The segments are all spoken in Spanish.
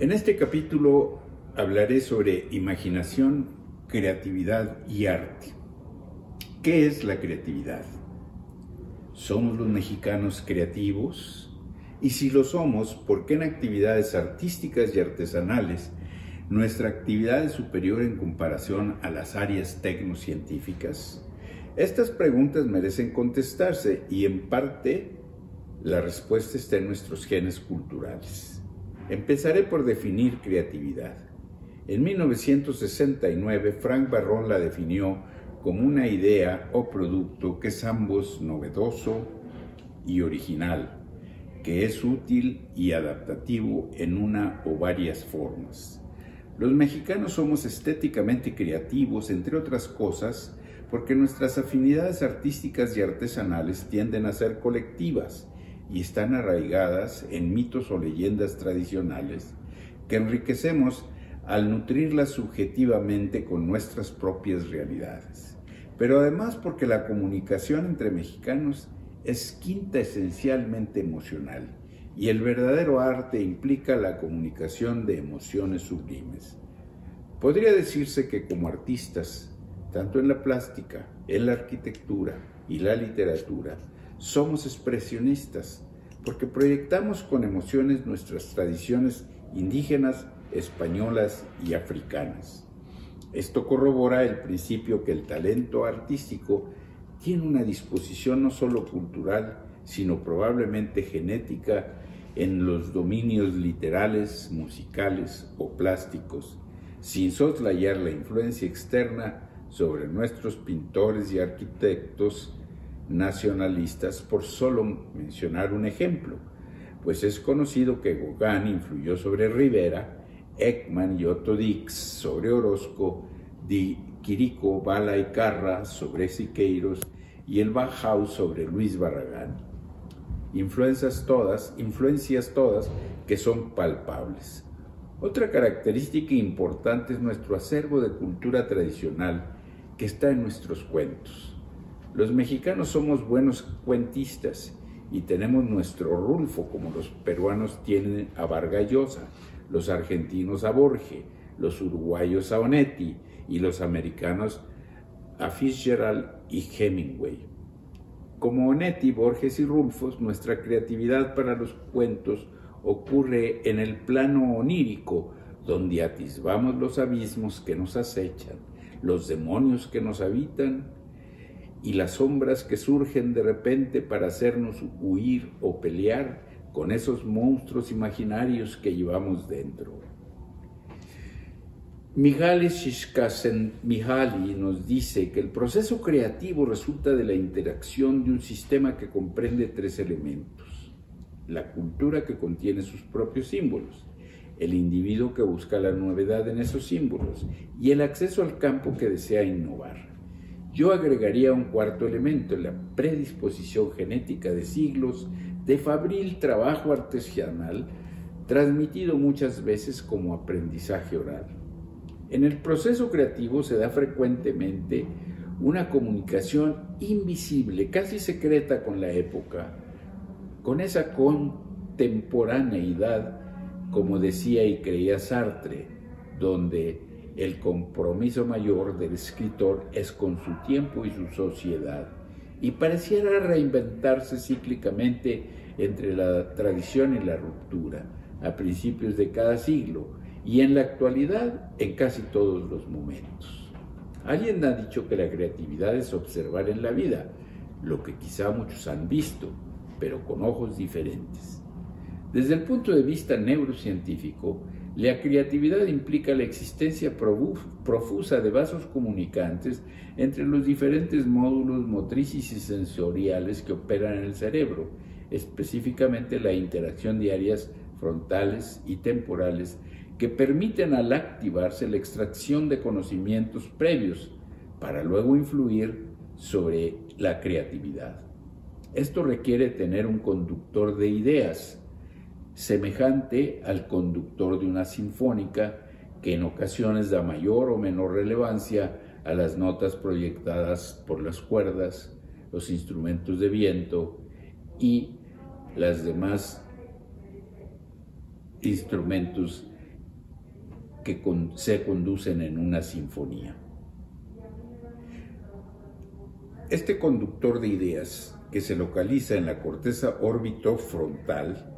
En este capítulo hablaré sobre imaginación, creatividad y arte. ¿Qué es la creatividad? ¿Somos los mexicanos creativos? Y si lo somos, ¿por qué en actividades artísticas y artesanales nuestra actividad es superior en comparación a las áreas tecnocientíficas? Estas preguntas merecen contestarse y en parte la respuesta está en nuestros genes culturales. Empezaré por definir creatividad. En 1969, Frank Barrón la definió como una idea o producto que es ambos novedoso y original, que es útil y adaptativo en una o varias formas. Los mexicanos somos estéticamente creativos, entre otras cosas, porque nuestras afinidades artísticas y artesanales tienden a ser colectivas y están arraigadas en mitos o leyendas tradicionales que enriquecemos al nutrirlas subjetivamente con nuestras propias realidades. Pero además porque la comunicación entre mexicanos es quinta esencialmente emocional y el verdadero arte implica la comunicación de emociones sublimes. Podría decirse que como artistas, tanto en la plástica, en la arquitectura y la literatura, somos expresionistas porque proyectamos con emociones nuestras tradiciones indígenas, españolas y africanas. Esto corrobora el principio que el talento artístico tiene una disposición no solo cultural, sino probablemente genética en los dominios literales, musicales o plásticos, sin soslayar la influencia externa sobre nuestros pintores y arquitectos nacionalistas, por solo mencionar un ejemplo, pues es conocido que Gauguin influyó sobre Rivera, Ekman y Otto Dix sobre Orozco, Di Quirico, Bala y Carra sobre Siqueiros y el Bauhaus sobre Luis Barragán. Influencias todas que son palpables. Otra característica importante es nuestro acervo de cultura tradicional que está en nuestros cuentos. Los mexicanos somos buenos cuentistas y tenemos nuestro Rulfo, como los peruanos tienen a Vargas Llosa, los argentinos a Borges, los uruguayos a Onetti y los americanos a Fitzgerald y Hemingway. Como Onetti, Borges y Rulfo, nuestra creatividad para los cuentos ocurre en el plano onírico, donde atisbamos los abismos que nos acechan, los demonios que nos habitan y las sombras que surgen de repente para hacernos huir o pelear con esos monstruos imaginarios que llevamos dentro. Mihaly Csikszentmihalyi nos dice que el proceso creativo resulta de la interacción de un sistema que comprende tres elementos: la cultura, que contiene sus propios símbolos, el individuo que busca la novedad en esos símbolos y el acceso al campo que desea innovar. Yo agregaría un cuarto elemento, la predisposición genética de siglos de fabril trabajo artesanal, transmitido muchas veces como aprendizaje oral. En el proceso creativo se da frecuentemente una comunicación invisible, casi secreta con la época, con esa contemporaneidad, como decía y creía Sartre, donde el compromiso mayor del escritor es con su tiempo y su sociedad, y pareciera reinventarse cíclicamente entre la tradición y la ruptura, a principios de cada siglo, y en la actualidad en casi todos los momentos. Alguien ha dicho que la creatividad es observar en la vida lo que quizá muchos han visto, pero con ojos diferentes. Desde el punto de vista neurocientífico, la creatividad implica la existencia profusa de vasos comunicantes entre los diferentes módulos motrices y sensoriales que operan en el cerebro, específicamente la interacción de áreas frontales y temporales que permiten al activarse la extracción de conocimientos previos para luego influir sobre la creatividad. Esto requiere tener un conductor de ideas, semejante al conductor de una sinfónica, que en ocasiones da mayor o menor relevancia a las notas proyectadas por las cuerdas, los instrumentos de viento y las demás instrumentos que se conducen en una sinfonía. Este conductor de ideas, que se localiza en la corteza orbitofrontal,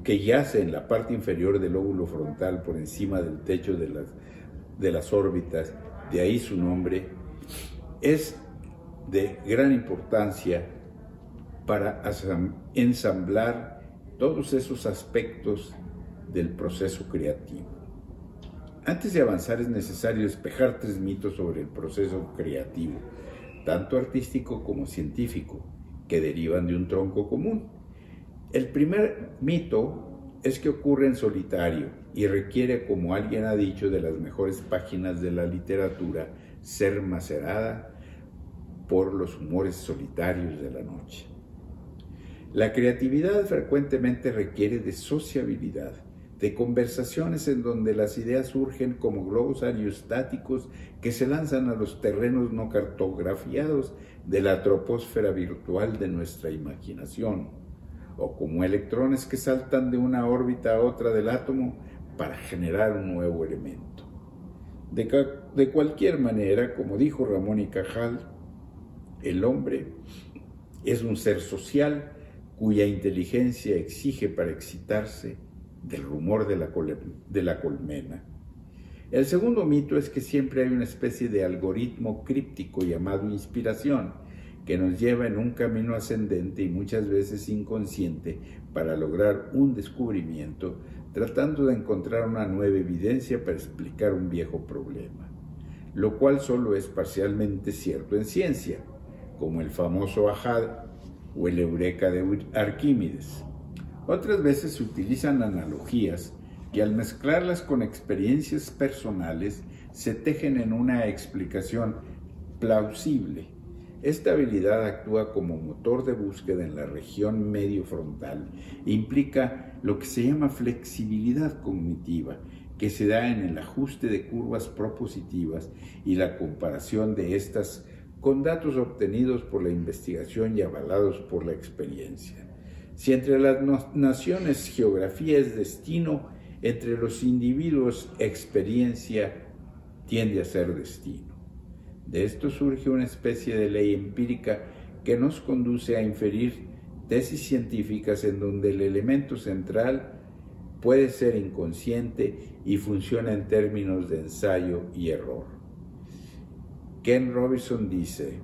que yace en la parte inferior del lóbulo frontal por encima del techo de las órbitas, de ahí su nombre, es de gran importancia para ensamblar todos esos aspectos del proceso creativo. Antes de avanzar es necesario despejar 3 mitos sobre el proceso creativo, tanto artístico como científico, que derivan de un tronco común. El primer mito es que ocurre en solitario y requiere, como alguien ha dicho, de las mejores páginas de la literatura, ser macerada por los humores solitarios de la noche. La creatividad frecuentemente requiere de sociabilidad, de conversaciones en donde las ideas surgen como globos aerostáticos que se lanzan a los terrenos no cartografiados de la troposfera virtual de nuestra imaginación, o como electrones que saltan de una órbita a otra del átomo para generar un nuevo elemento. De cualquier manera, como dijo Ramón y Cajal, el hombre es un ser social cuya inteligencia exige para excitarse del rumor de la colmena. El segundo mito es que siempre hay una especie de algoritmo críptico llamado inspiración que nos lleva en un camino ascendente y muchas veces inconsciente para lograr un descubrimiento, tratando de encontrar una nueva evidencia para explicar un viejo problema, lo cual solo es parcialmente cierto en ciencia, como el famoso Ahad o el Eureka de Arquímedes. Otras veces se utilizan analogías que al mezclarlas con experiencias personales se tejen en una explicación plausible. Esta habilidad actúa como motor de búsqueda en la región medio frontal e implica lo que se llama flexibilidad cognitiva, que se da en el ajuste de curvas propositivas y la comparación de estas con datos obtenidos por la investigación y avalados por la experiencia. Si entre las naciones geografía es destino, entre los individuos experiencia tiende a ser destino. De esto surge una especie de ley empírica que nos conduce a inferir tesis científicas en donde el elemento central puede ser inconsciente y funciona en términos de ensayo y error. Ken Robinson dice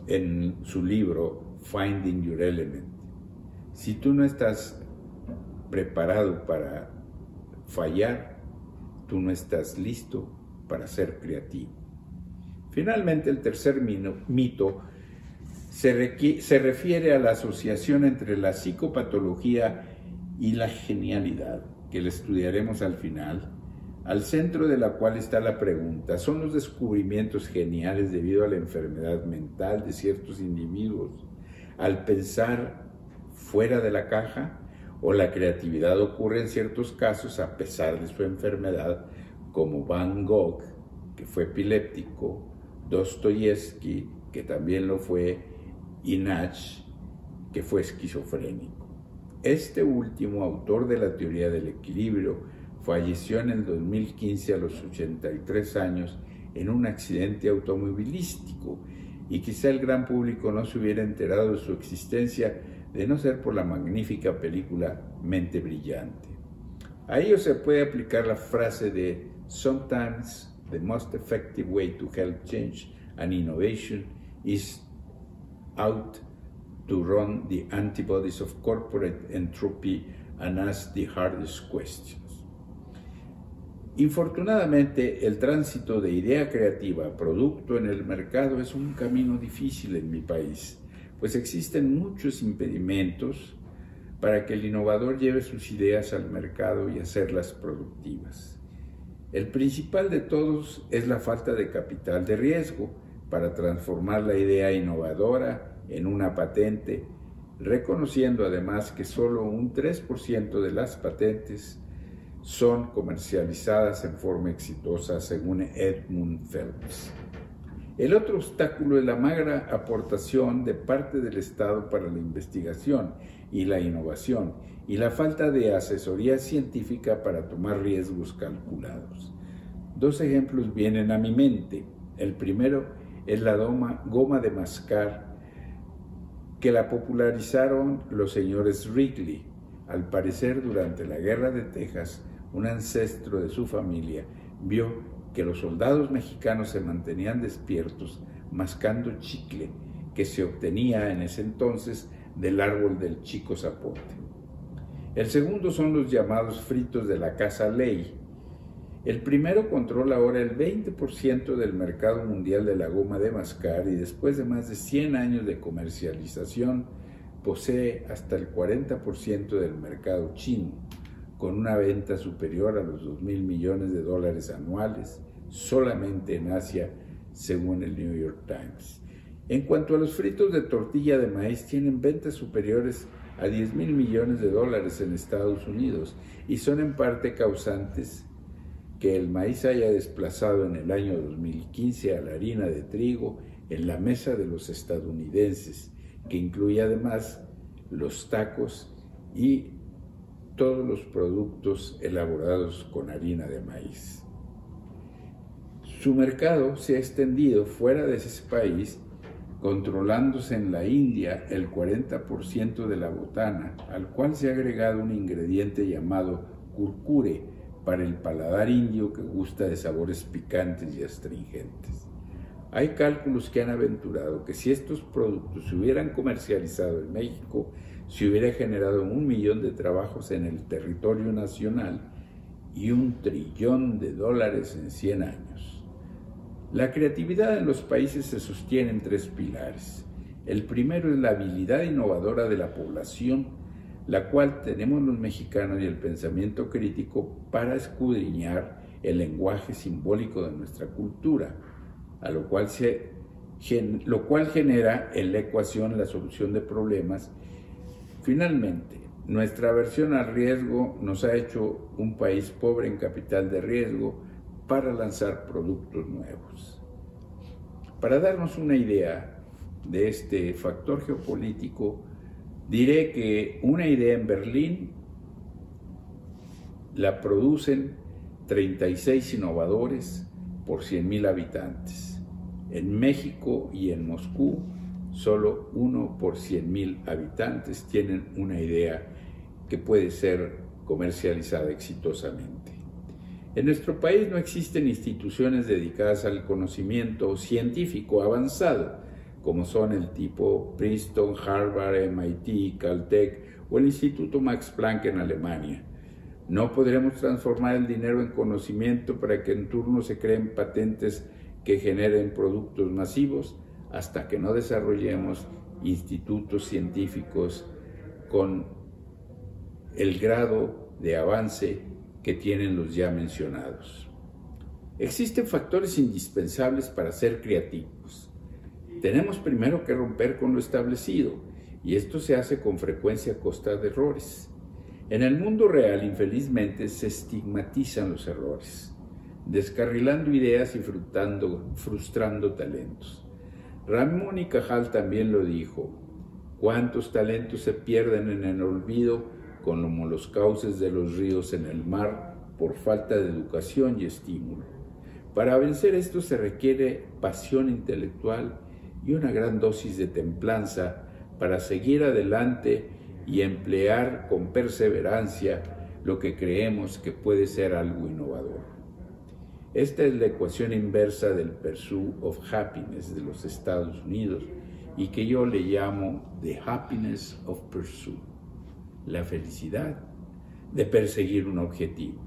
en su libro Finding Your Element: si tú no estás preparado para fallar, tú no estás listo para ser creativo. Finalmente, el tercer mito se refiere a la asociación entre la psicopatología y la genialidad, que la estudiaremos al final, al centro de la cual está la pregunta: ¿son los descubrimientos geniales debido a la enfermedad mental de ciertos individuos al pensar fuera de la caja, o la creatividad ocurre en ciertos casos a pesar de su enfermedad, como Van Gogh, que fue epiléptico, Dostoyevsky, que también lo fue, y Nietzsche, que fue esquizofrénico? Este último, autor de la teoría del equilibrio, falleció en el 2015 a los 83 años en un accidente automovilístico, y quizá el gran público no se hubiera enterado de su existencia de no ser por la magnífica película Mente Brillante. A ello se puede aplicar la frase de "Sometimes the most effective way to help change and innovation is out to run the antibodies of corporate entropy and ask the hardest questions". Infortunadamente, el tránsito de idea creativa a producto en el mercado es un camino difícil en mi país, pues existen muchos impedimentos para que el innovador lleve sus ideas al mercado y hacerlas productivas. El principal de todos es la falta de capital de riesgo para transformar la idea innovadora en una patente, reconociendo además que solo un 3% de las patentes son comercializadas en forma exitosa, según Edmund Phelps. El otro obstáculo es la magra aportación de parte del Estado para la investigación y la innovación, y la falta de asesoría científica para tomar riesgos calculados. Dos ejemplos vienen a mi mente. El primero es la goma de mascar, que la popularizaron los señores Wrigley. Al parecer, durante la Guerra de Texas, un ancestro de su familia vio que los soldados mexicanos se mantenían despiertos mascando chicle que se obtenía en ese entonces del árbol del chico zapote. El segundo son los llamados fritos de la Casa Ley. El primero controla ahora el 20% del mercado mundial de la goma de mascar y después de más de 100 años de comercialización posee hasta el 40% del mercado chino, con una venta superior a los $2,000 millones anuales solamente en Asia, según el New York Times. En cuanto a los fritos de tortilla de maíz, tienen ventas superiores a $10,000 millones en Estados Unidos y son en parte causantes que el maíz haya desplazado en el año 2015 a la harina de trigo en la mesa de los estadounidenses, que incluye además los tacos y todos los productos elaborados con harina de maíz. Su mercado se ha extendido fuera de ese país, controlándose en la India el 40% de la botana, al cual se ha agregado un ingrediente llamado curcure para el paladar indio que gusta de sabores picantes y astringentes. Hay cálculos que han aventurado que si estos productos se hubieran comercializado en México, se hubiera generado 1 millón de trabajos en el territorio nacional y $1 trillón en 100 años. La creatividad en los países se sostiene en 3 pilares. El primero es la habilidad innovadora de la población, la cual tenemos los mexicanos, y el pensamiento crítico para escudriñar el lenguaje simbólico de nuestra cultura, lo cual genera en la ecuación la solución de problemas. Finalmente, nuestra aversión al riesgo nos ha hecho un país pobre en capital de riesgo para lanzar productos nuevos. Para darnos una idea de este factor geopolítico, diré que una idea en Berlín la producen 36 innovadores por 100,000 habitantes. En México y en Moscú, solo 1 por 100,000 habitantes tienen una idea que puede ser comercializada exitosamente. En nuestro país no existen instituciones dedicadas al conocimiento científico avanzado, como son el tipo Princeton, Harvard, MIT, Caltech o el Instituto Max Planck en Alemania. No podremos transformar el dinero en conocimiento para que en turno se creen patentes que generen productos masivos hasta que no desarrollemos institutos científicos con el grado de avance que tienen los ya mencionados. Existen factores indispensables para ser creativos. Tenemos primero que romper con lo establecido, y esto se hace con frecuencia a costa de errores. En el mundo real, infelizmente, se estigmatizan los errores, descarrilando ideas y frustrando talentos. Ramón y Cajal también lo dijo: ¿cuántos talentos se pierden en el olvido como los cauces de los ríos en el mar por falta de educación y estímulo? Para vencer esto se requiere pasión intelectual y una gran dosis de templanza para seguir adelante y emplear con perseverancia lo que creemos que puede ser algo innovador. Esta es la ecuación inversa del Pursuit of Happiness de los Estados Unidos y que yo le llamo The Happiness of Pursuit, la felicidad de perseguir un objetivo.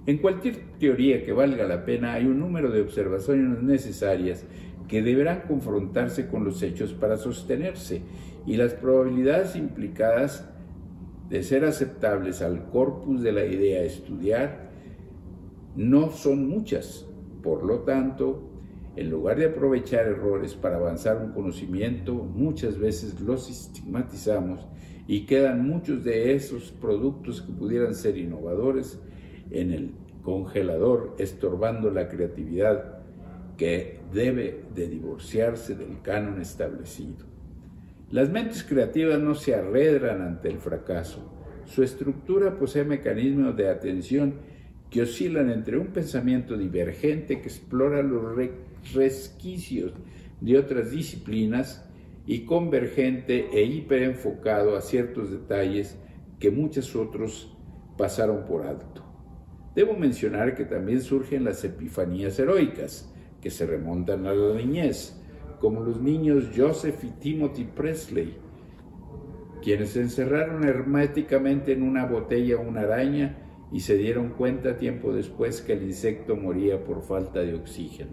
En cualquier teoría que valga la pena hay un número de observaciones necesarias que deberán confrontarse con los hechos para sostenerse, y las probabilidades implicadas de ser aceptables al corpus de la idea a estudiar no son muchas. Por lo tanto, en lugar de aprovechar errores para avanzar un conocimiento, muchas veces los estigmatizamos y quedan muchos de esos productos que pudieran ser innovadores en el congelador, estorbando la creatividad que debe de divorciarse del canon establecido. Las mentes creativas no se arredran ante el fracaso, Su estructura posee mecanismos de atención que oscilan entre un pensamiento divergente que explora los resquicios de otras disciplinas y convergente e hiperenfocado a ciertos detalles que muchos otros pasaron por alto. Debo mencionar que también surgen las epifanías heroicas, que se remontan a la niñez, como los niños Joseph y Timothy Presley, quienes se encerraron herméticamente en una botella una araña y se dieron cuenta tiempo después que el insecto moría por falta de oxígeno.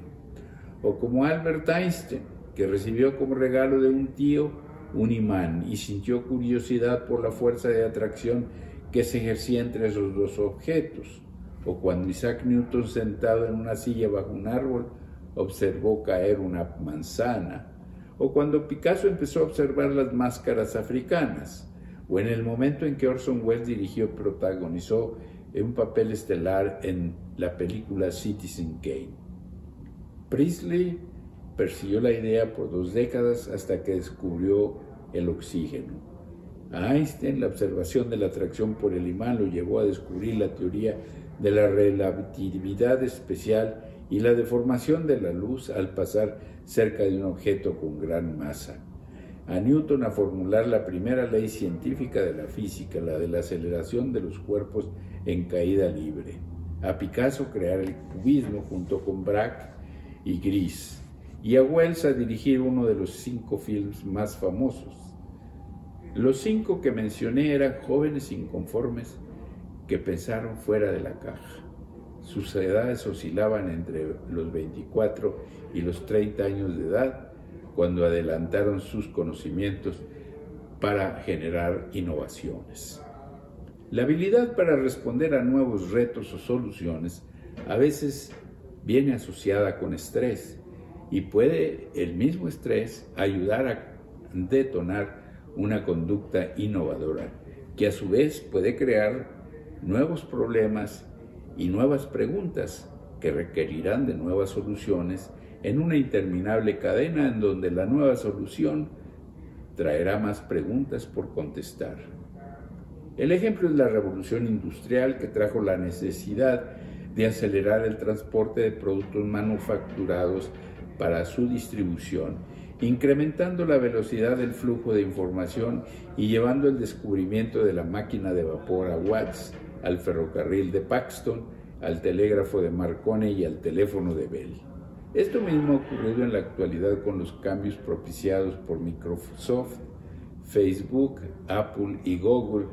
O como Albert Einstein, que recibió como regalo de un tío un imán y sintió curiosidad por la fuerza de atracción que se ejercía entre esos dos objetos. O cuando Isaac Newton, sentado en una silla bajo un árbol, observó caer una manzana. O cuando Picasso empezó a observar las máscaras africanas. O en el momento en que Orson Welles dirigió y protagonizó un papel estelar en la película Citizen Kane. Presley persiguió la idea por 2 décadas hasta que descubrió el oxígeno. A Einstein, la observación de la atracción por el imán lo llevó a descubrir la teoría de la relatividad especial y la deformación de la luz al pasar cerca de un objeto con gran masa. A Newton a formular la primera ley científica de la física, la de la aceleración de los cuerpos en caída libre. A Picasso crear el cubismo junto con Braque y Gris. Y a Wells a dirigir uno de los 5 films más famosos. Los 5 que mencioné eran jóvenes inconformes que pensaron fuera de la caja. Sus edades oscilaban entre los 24 y los 30 años de edad, cuando adelantaron sus conocimientos para generar innovaciones. La habilidad para responder a nuevos retos o soluciones a veces viene asociada con estrés y puede el mismo estrés ayudar a detonar una conducta innovadora que a su vez puede crear nuevos problemas y nuevas preguntas que requerirán de nuevas soluciones en una interminable cadena en donde la nueva solución traerá más preguntas por contestar. El ejemplo es la revolución industrial que trajo la necesidad de acelerar el transporte de productos manufacturados para su distribución, incrementando la velocidad del flujo de información y llevando el descubrimiento de la máquina de vapor a Watts, al ferrocarril de Paxton, al telégrafo de Marconi y al teléfono de Bell. Esto mismo ha ocurrido en la actualidad con los cambios propiciados por Microsoft, Facebook, Apple y Google,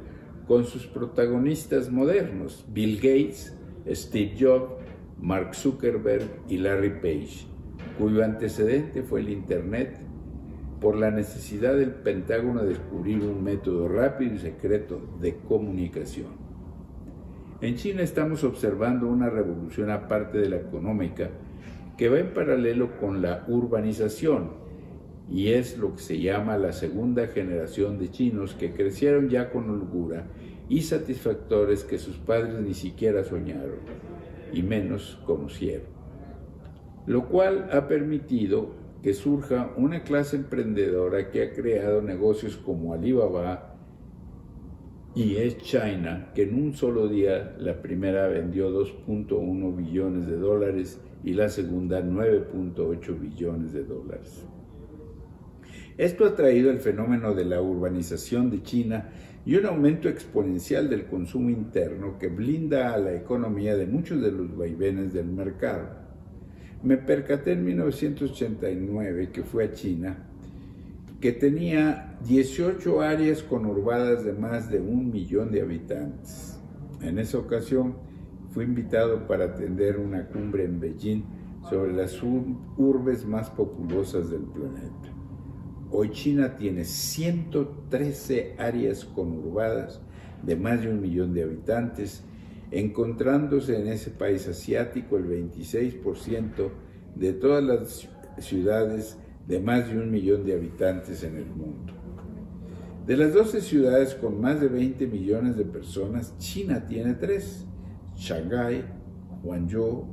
con sus protagonistas modernos, Bill Gates, Steve Jobs, Mark Zuckerberg y Larry Page, cuyo antecedente fue el Internet, por la necesidad del Pentágono de descubrir un método rápido y secreto de comunicación. En China estamos observando una revolución aparte de la económica que va en paralelo con la urbanización y es lo que se llama la segunda generación de chinos que crecieron ya con holgura y satisfactores que sus padres ni siquiera soñaron y menos conocieron, lo cual ha permitido que surja una clase emprendedora que ha creado negocios como Alibaba y China, que en un solo día la primera vendió 2.1 billones de dólares y la segunda 9.8 billones de dólares. Esto ha traído el fenómeno de la urbanización de China y un aumento exponencial del consumo interno que blinda a la economía de muchos de los vaivenes del mercado. Me percaté en 1989 que fui a China, que tenía 18 áreas conurbadas de más de 1 millón de habitantes. En esa ocasión fui invitado para atender una cumbre en Beijing sobre las urbes más populosas del planeta. Hoy China tiene 113 áreas conurbadas de más de 1 millón de habitantes, encontrándose en ese país asiático el 26% de todas las ciudades de más de 1 millón de habitantes en el mundo. De las 12 ciudades con más de 20 millones de personas, China tiene 3, Shanghái, Guangzhou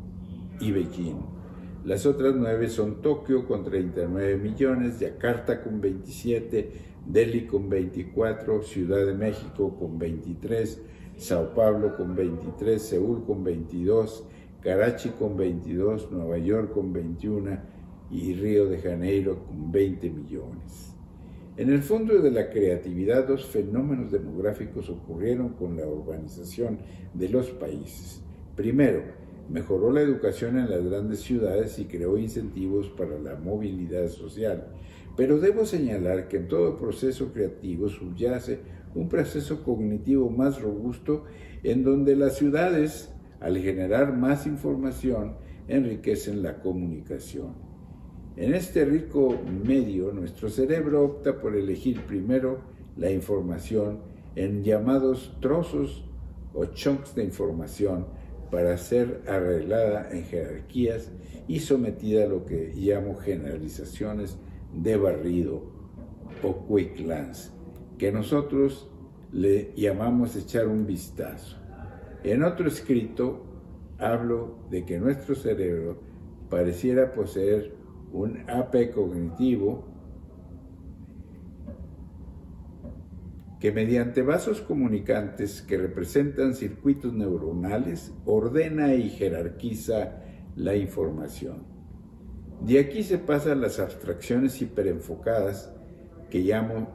y Beijing. Las otras 9 son Tokio con 39 millones, Yakarta con 27, Delhi con 24, Ciudad de México con 23, Sao Paulo con 23, Seúl con 22, Karachi con 22, Nueva York con 21 y Río de Janeiro con 20 millones. En el fondo de la creatividad, dos fenómenos demográficos ocurrieron con la urbanización de los países. Primero, mejoró la educación en las grandes ciudades y creó incentivos para la movilidad social. Pero debo señalar que en todo proceso creativo subyace un proceso cognitivo más robusto en donde las ciudades, al generar más información, enriquecen la comunicación. En este rico medio, nuestro cerebro opta por elegir primero la información en llamados trozos o chunks de información para ser arreglada en jerarquías y sometida a lo que llamo generalizaciones de barrido o quick glance, que nosotros le llamamos echar un vistazo. En otro escrito hablo de que nuestro cerebro pareciera poseer un AP cognitivo que mediante vasos comunicantes que representan circuitos neuronales ordena y jerarquiza la información. De aquí se pasa a las abstracciones hiperenfocadas que llamo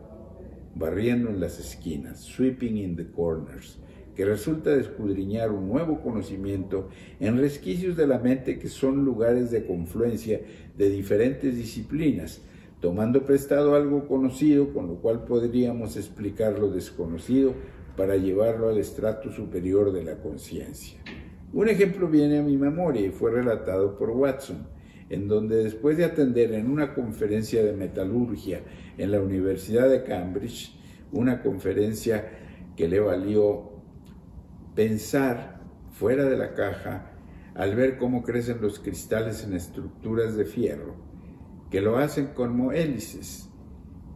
barriendo en las esquinas, sweeping in the corners, que resulta de escudriñar un nuevo conocimiento en resquicios de la mente que son lugares de confluencia de diferentes disciplinas, tomando prestado algo conocido, con lo cual podríamos explicar lo desconocido para llevarlo al estrato superior de la conciencia. Un ejemplo viene a mi memoria y fue relatado por Watson, en donde después de atender en una conferencia de metalurgia en la Universidad de Cambridge, una conferencia que le valió pensar fuera de la caja al ver cómo crecen los cristales en estructuras de fierro, que lo hacen como hélices.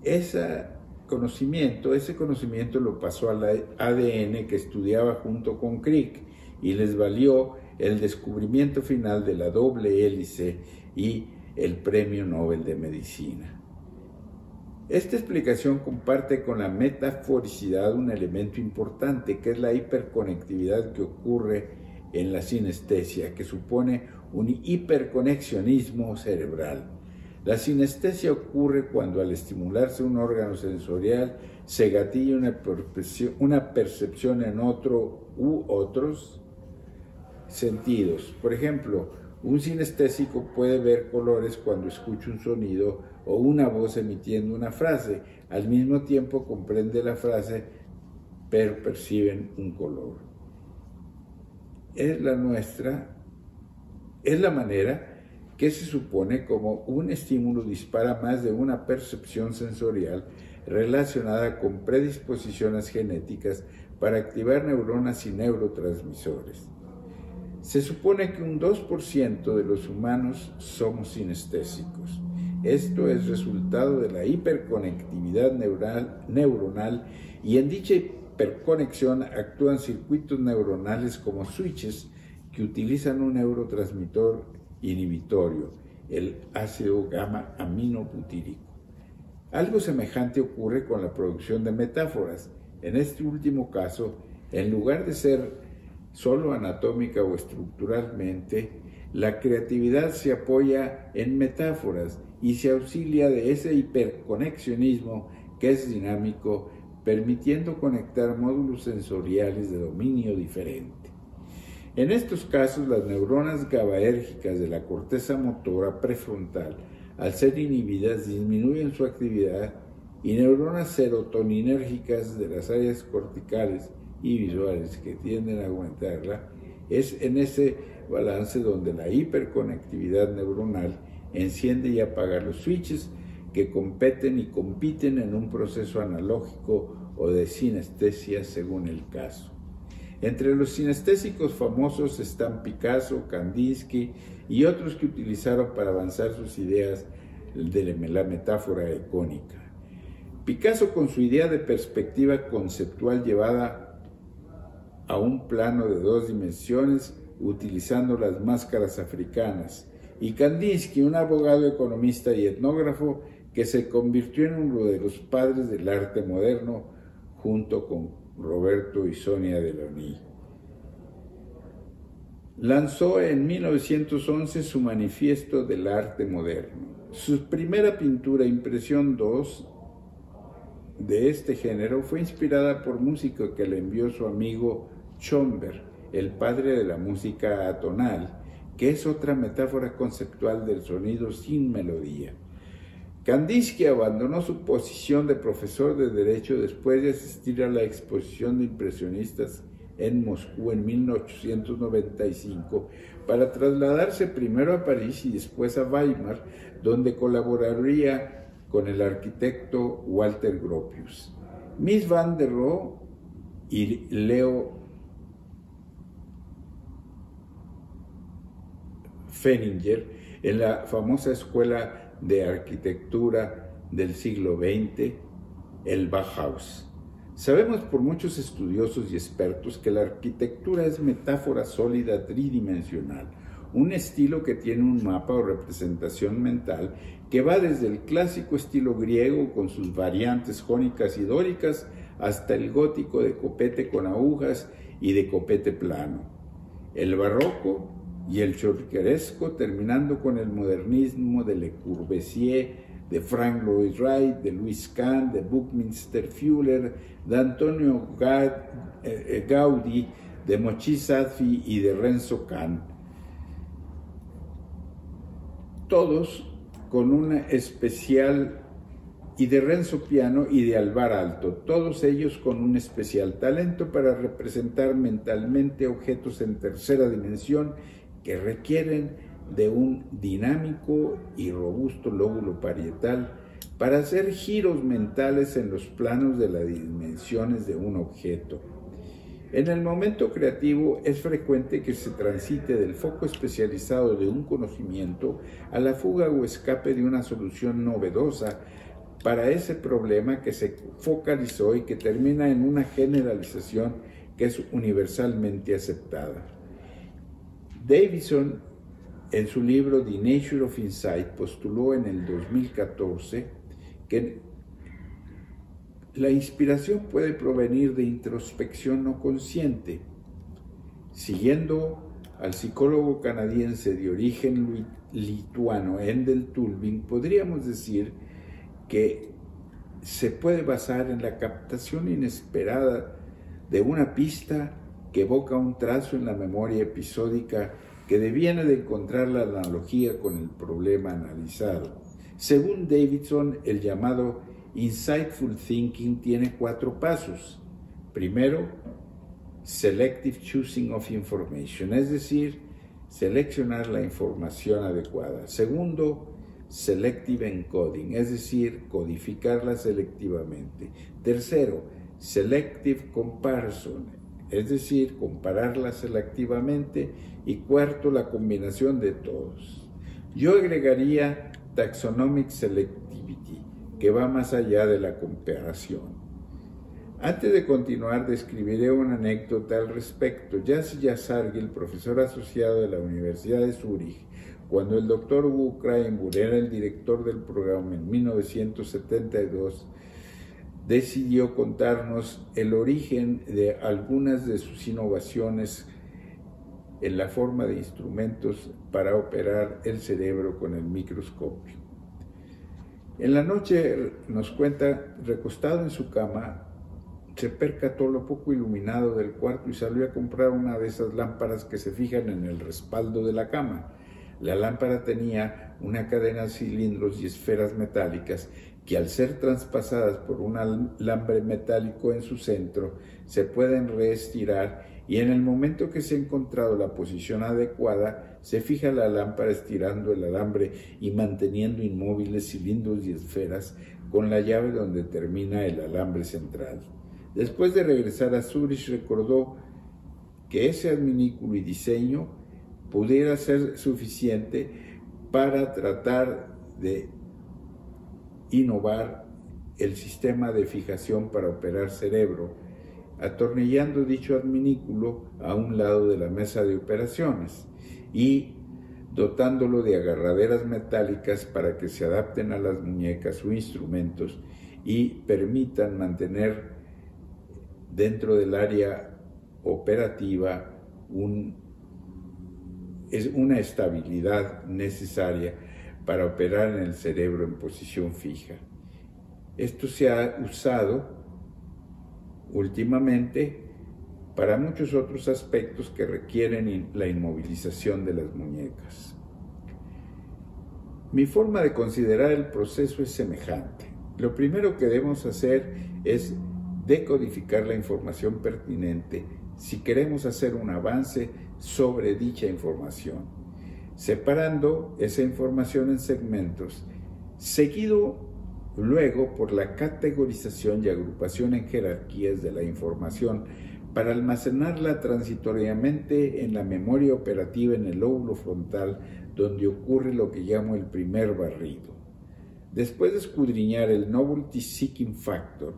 Ese conocimiento lo pasó al ADN que estudiaba junto con Crick y les valió el descubrimiento final de la doble hélice y el Premio Nobel de Medicina. Esta explicación comparte con la metaforicidad un elemento importante, que es la hiperconectividad que ocurre en la sinestesia, que supone un hiperconexionismo cerebral. La sinestesia ocurre cuando al estimularse un órgano sensorial se gatilla una percepción en otro u otros sentidos. Por ejemplo, un sinestésico puede ver colores cuando escucha un sonido o una voz emitiendo una frase. Al mismo tiempo comprende la frase, pero perciben un color. Es la manera que se supone como un estímulo dispara más de una percepción sensorial relacionada con predisposiciones genéticas para activar neuronas y neurotransmisores. Se supone que un 2% de los humanos somos sinestésicos. Esto es resultado de la hiperconectividad neuronal y en dicha hiperconexión actúan circuitos neuronales como switches que utilizan un neurotransmisor inhibitorio, el ácido gamma aminobutírico. Algo semejante ocurre con la producción de metáforas. En este último caso, en lugar de ser solo anatómica o estructuralmente, la creatividad se apoya en metáforas y se auxilia de ese hiperconexionismo que es dinámico, permitiendo conectar módulos sensoriales de dominio diferente. En estos casos, las neuronas GABAérgicas de la corteza motora prefrontal, al ser inhibidas, disminuyen su actividad y neuronas serotoninérgicas de las áreas corticales y visuales que tienden a aumentarla. Es en ese balance donde la hiperconectividad neuronal enciende y apaga los switches que compiten en un proceso analógico o de sinestesia según el caso. Entre los sinestésicos famosos están Picasso, Kandinsky y otros que utilizaron para avanzar sus ideas de la metáfora icónica. Picasso, con su idea de perspectiva conceptual llevada a un plano de 2 dimensiones utilizando las máscaras africanas, y Kandinsky, un abogado, economista y etnógrafo que se convirtió en uno de los padres del arte moderno junto con Roberto y Sonia Delaunay. Lanzó en 1911 su Manifiesto del Arte Moderno. Su primera pintura, Impresión 2, de este género, fue inspirada por música que le envió su amigo Schönberg, el padre de la música atonal, que es otra metáfora conceptual del sonido sin melodía. Kandinsky abandonó su posición de profesor de Derecho después de asistir a la exposición de impresionistas en Moscú en 1895 para trasladarse primero a París y después a Weimar, donde colaboraría con el arquitecto Walter Gropius. Mies van der Rohe y Leo Feininger en la famosa escuela de arquitectura del siglo XX, el Bauhaus. Sabemos por muchos estudiosos y expertos que la arquitectura es metáfora sólida tridimensional, un estilo que tiene un mapa o representación mental que va desde el clásico estilo griego con sus variantes jónicas y dóricas hasta el gótico de copete con agujas y de copete plano, el barroco y el churrigueresco, terminando con el modernismo de Le Corbusier, de Frank Lloyd Wright, de Louis Kahn, de Buckminster Fuller, de Antonio Gaudí, de Moisés Zadfi y de Renzo Kahn. Todos con una especial, y de Renzo Piano y de Alvar Aalto, todos ellos con un especial talento para representar mentalmente objetos en tercera dimensión que requieren de un dinámico y robusto lóbulo parietal para hacer giros mentales en los planos de las dimensiones de un objeto. En el momento creativo es frecuente que se transite del foco especializado de un conocimiento a la fuga o escape de una solución novedosa para ese problema que se focalizó y que termina en una generalización que es universalmente aceptada. Davidson, en su libro The Nature of Insight, postuló en el 2014 que la inspiración puede provenir de introspección no consciente. Siguiendo al psicólogo canadiense de origen lituano Endel Tulving, podríamos decir que se puede basar en la captación inesperada de una pista que evoca un trazo en la memoria episódica que deviene de encontrar la analogía con el problema analizado. Según Davidson, el llamado insightful thinking tiene 4 pasos. Primero, selective choosing of information, es decir, seleccionar la información adecuada. Segundo, selective encoding, es decir, codificarla selectivamente. Tercero, selective comparison, es decir, compararla selectivamente. Y cuarto, la combinación de todos. Yo agregaría taxonomic selectivity, que va más allá de la comparación. Antes de continuar, describiré una anécdota al respecto. Yassy Yazargil, profesor asociado de la Universidad de Zúrich, cuando el doctor Hugo Krahenbuhl era el director del programa en 1972, decidió contarnos el origen de algunas de sus innovaciones en la forma de instrumentos para operar el cerebro con el microscopio. En la noche, nos cuenta, recostado en su cama, se percató lo poco iluminado del cuarto y salió a comprar una de esas lámparas que se fijan en el respaldo de la cama. La lámpara tenía una cadena de cilindros y esferas metálicas que, al ser traspasadas por un alambre metálico en su centro, se pueden reestirar, y en el momento que se ha encontrado la posición adecuada, se fija la lámpara estirando el alambre y manteniendo inmóviles cilindros y esferas con la llave donde termina el alambre central. Después de regresar a Zúrich, recordó que ese adminículo y diseño pudiera ser suficiente para tratar de innovar el sistema de fijación para operar cerebro, atornillando dicho adminículo a un lado de la mesa de operaciones, y dotándolo de agarraderas metálicas para que se adapten a las muñecas o instrumentos y permitan mantener dentro del área operativa una estabilidad necesaria para operar en el cerebro en posición fija. Esto se ha usado últimamente para muchos otros aspectos que requieren la inmovilización de las muñecas. Mi forma de considerar el proceso es semejante. Lo primero que debemos hacer es decodificar la información pertinente si queremos hacer un avance sobre dicha información, separando esa información en segmentos, seguido luego por la categorización y agrupación en jerarquías de la información para almacenarla transitoriamente en la memoria operativa en el lóbulo frontal, donde ocurre lo que llamo el primer barrido. Después de escudriñar el Novelty Seeking Factor,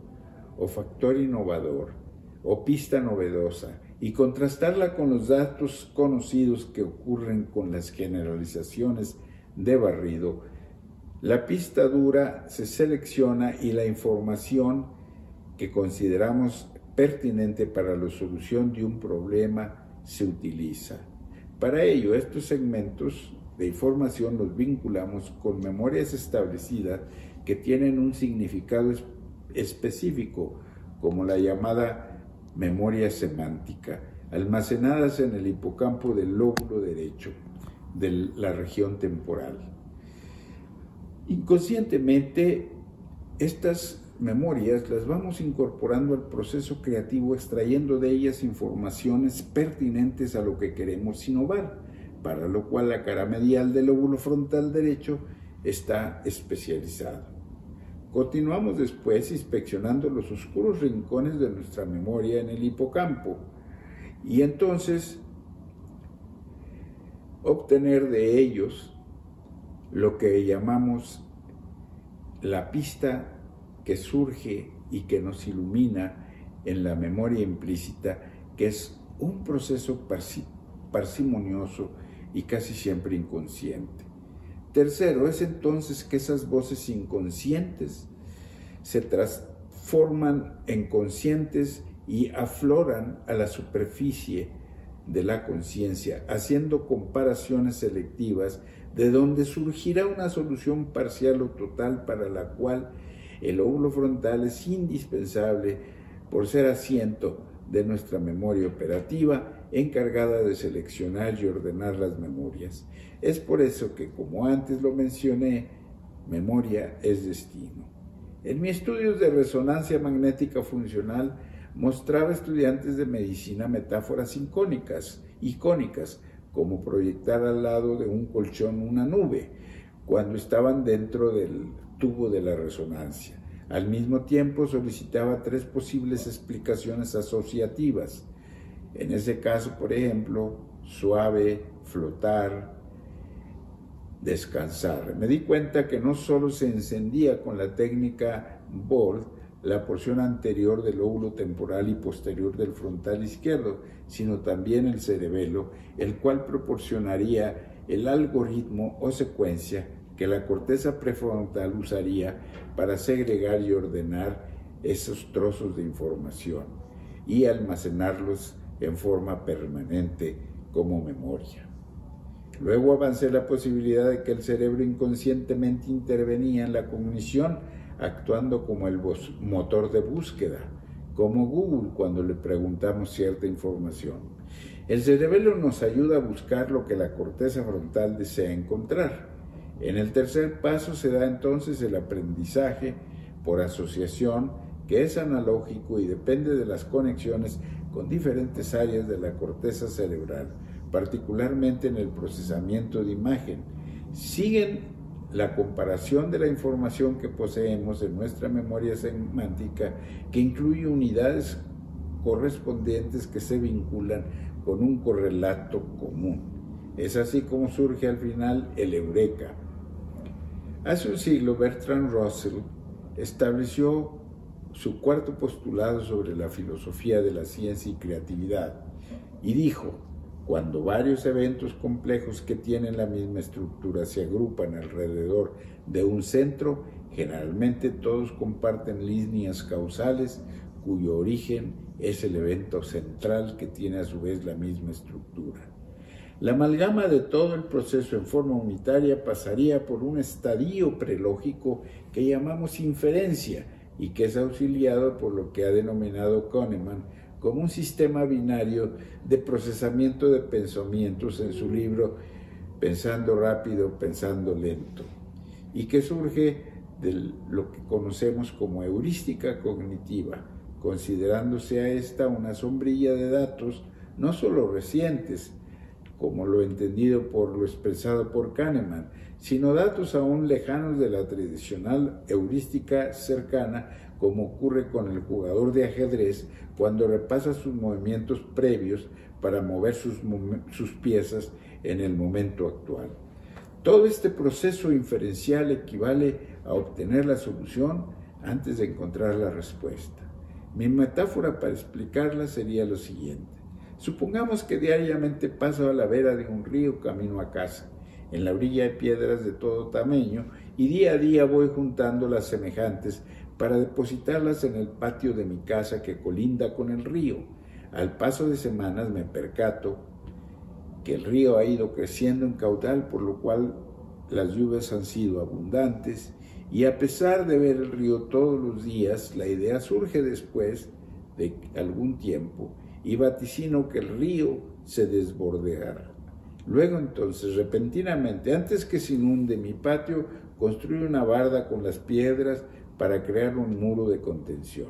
o factor innovador, o pista novedosa, y contrastarla con los datos conocidos que ocurren con las generalizaciones de barrido, la pista dura se selecciona y la información que consideramos pertinente para la solución de un problema se utiliza. Para ello, estos segmentos de información los vinculamos con memorias establecidas que tienen un significado específico, como la llamada memoria semántica, almacenadas en el hipocampo del lóbulo derecho de la región temporal. Inconscientemente, estas memorias las vamos incorporando al proceso creativo, extrayendo de ellas informaciones pertinentes a lo que queremos innovar, para lo cual la cara medial del lóbulo frontal derecho está especializado. Continuamos después inspeccionando los oscuros rincones de nuestra memoria en el hipocampo y entonces obtener de ellos lo que llamamos la pista que surge y que nos ilumina en la memoria implícita, que es un proceso parsimonioso y casi siempre inconsciente. Tercero, es entonces que esas voces inconscientes se transforman en conscientes y afloran a la superficie de la conciencia, haciendo comparaciones selectivas de donde surgirá una solución parcial o total para la cual el lóbulo frontal es indispensable por ser asiento de nuestra memoria operativa encargada de seleccionar y ordenar las memorias. Es por eso que, como antes lo mencioné, memoria es destino. En mis estudios de resonancia magnética funcional mostraba a estudiantes de medicina metáforas icónicas, como proyectar al lado de un colchón una nube, cuando estaban dentro del tubo de la resonancia. Al mismo tiempo solicitaba 3 posibles explicaciones asociativas. En ese caso, por ejemplo, suave, flotar, descansar. Me di cuenta que no solo se encendía con la técnica Bolt la porción anterior del lóbulo temporal y posterior del frontal izquierdo, sino también el cerebelo, el cual proporcionaría el algoritmo o secuencia que la corteza prefrontal usaría para segregar y ordenar esos trozos de información y almacenarlos en forma permanente como memoria. Luego avancé la posibilidad de que el cerebro inconscientemente intervenía en la cognición, actuando como el motor de búsqueda, como Google cuando le preguntamos cierta información. El cerebelo nos ayuda a buscar lo que la corteza frontal desea encontrar. En el tercer paso se da entonces el aprendizaje por asociación, que es analógico y depende de las conexiones con diferentes áreas de la corteza cerebral, particularmente en el procesamiento de imagen. Siguen la comparación de la información que poseemos en nuestra memoria semántica, que incluye unidades correspondientes que se vinculan con un correlato común. Es así como surge al final el eureka. Hace un siglo, Bertrand Russell estableció su cuarto postulado sobre la filosofía de la ciencia y creatividad y dijo: Cuando varios eventos complejos que tienen la misma estructura se agrupan alrededor de un centro, generalmente todos comparten líneas causales cuyo origen es el evento central que tiene a su vez la misma estructura. La amalgama de todo el proceso en forma unitaria pasaría por un estadio prelógico que llamamos inferencia y que es auxiliado por lo que ha denominado Kahneman como un sistema binario de procesamiento de pensamientos en su libro Pensando rápido, pensando lento, y que surge de lo que conocemos como heurística cognitiva, considerándose a esta una sombrilla de datos no solo recientes, como lo entendido por lo expresado por Kahneman, sino datos aún lejanos de la tradicional heurística cercana, como ocurre con el jugador de ajedrez cuando repasa sus movimientos previos para mover sus piezas en el momento actual. Todo este proceso inferencial equivale a obtener la solución antes de encontrar la respuesta. Mi metáfora para explicarla sería lo siguiente. Supongamos que diariamente paso a la vera de un río camino a casa. En la orilla hay piedras de todo tamaño y día a día voy juntando las semejantes para depositarlas en el patio de mi casa que colinda con el río. Al paso de semanas me percato que el río ha ido creciendo en caudal, por lo cual las lluvias han sido abundantes, y a pesar de ver el río todos los días, la idea surge después de algún tiempo y vaticino que el río se desbordará. Luego entonces, repentinamente, antes que se inunde mi patio, construyo una barda con las piedras para crear un muro de contención.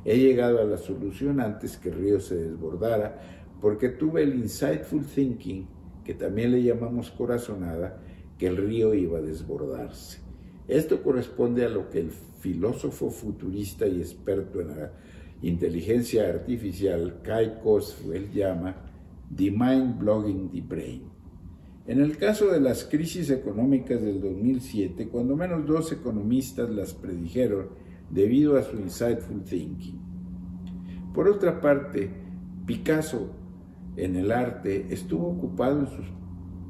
He llegado a la solución antes que el río se desbordara, porque tuve el insightful thinking, que también le llamamos corazonada, que el río iba a desbordarse. Esto corresponde a lo que el filósofo futurista y experto en la inteligencia artificial Kai Kurzweil llama the mind blogging the brain. En el caso de las crisis económicas del 2007, cuando menos 2 economistas las predijeron debido a su insightful thinking. Por otra parte, Picasso en el arte estuvo ocupado en sus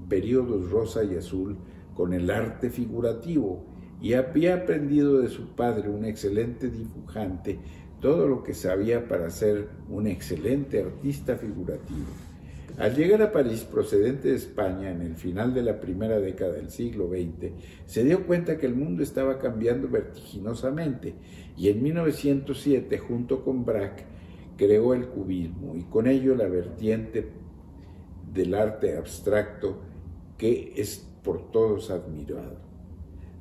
periodos rosa y azul con el arte figurativo y había aprendido de su padre, un excelente dibujante, todo lo que sabía para ser un excelente artista figurativo. Al llegar a París, procedente de España, en el final de la primera década del siglo XX, se dio cuenta que el mundo estaba cambiando vertiginosamente y en 1907, junto con Braque, creó el cubismo y con ello la vertiente del arte abstracto que es por todos admirado.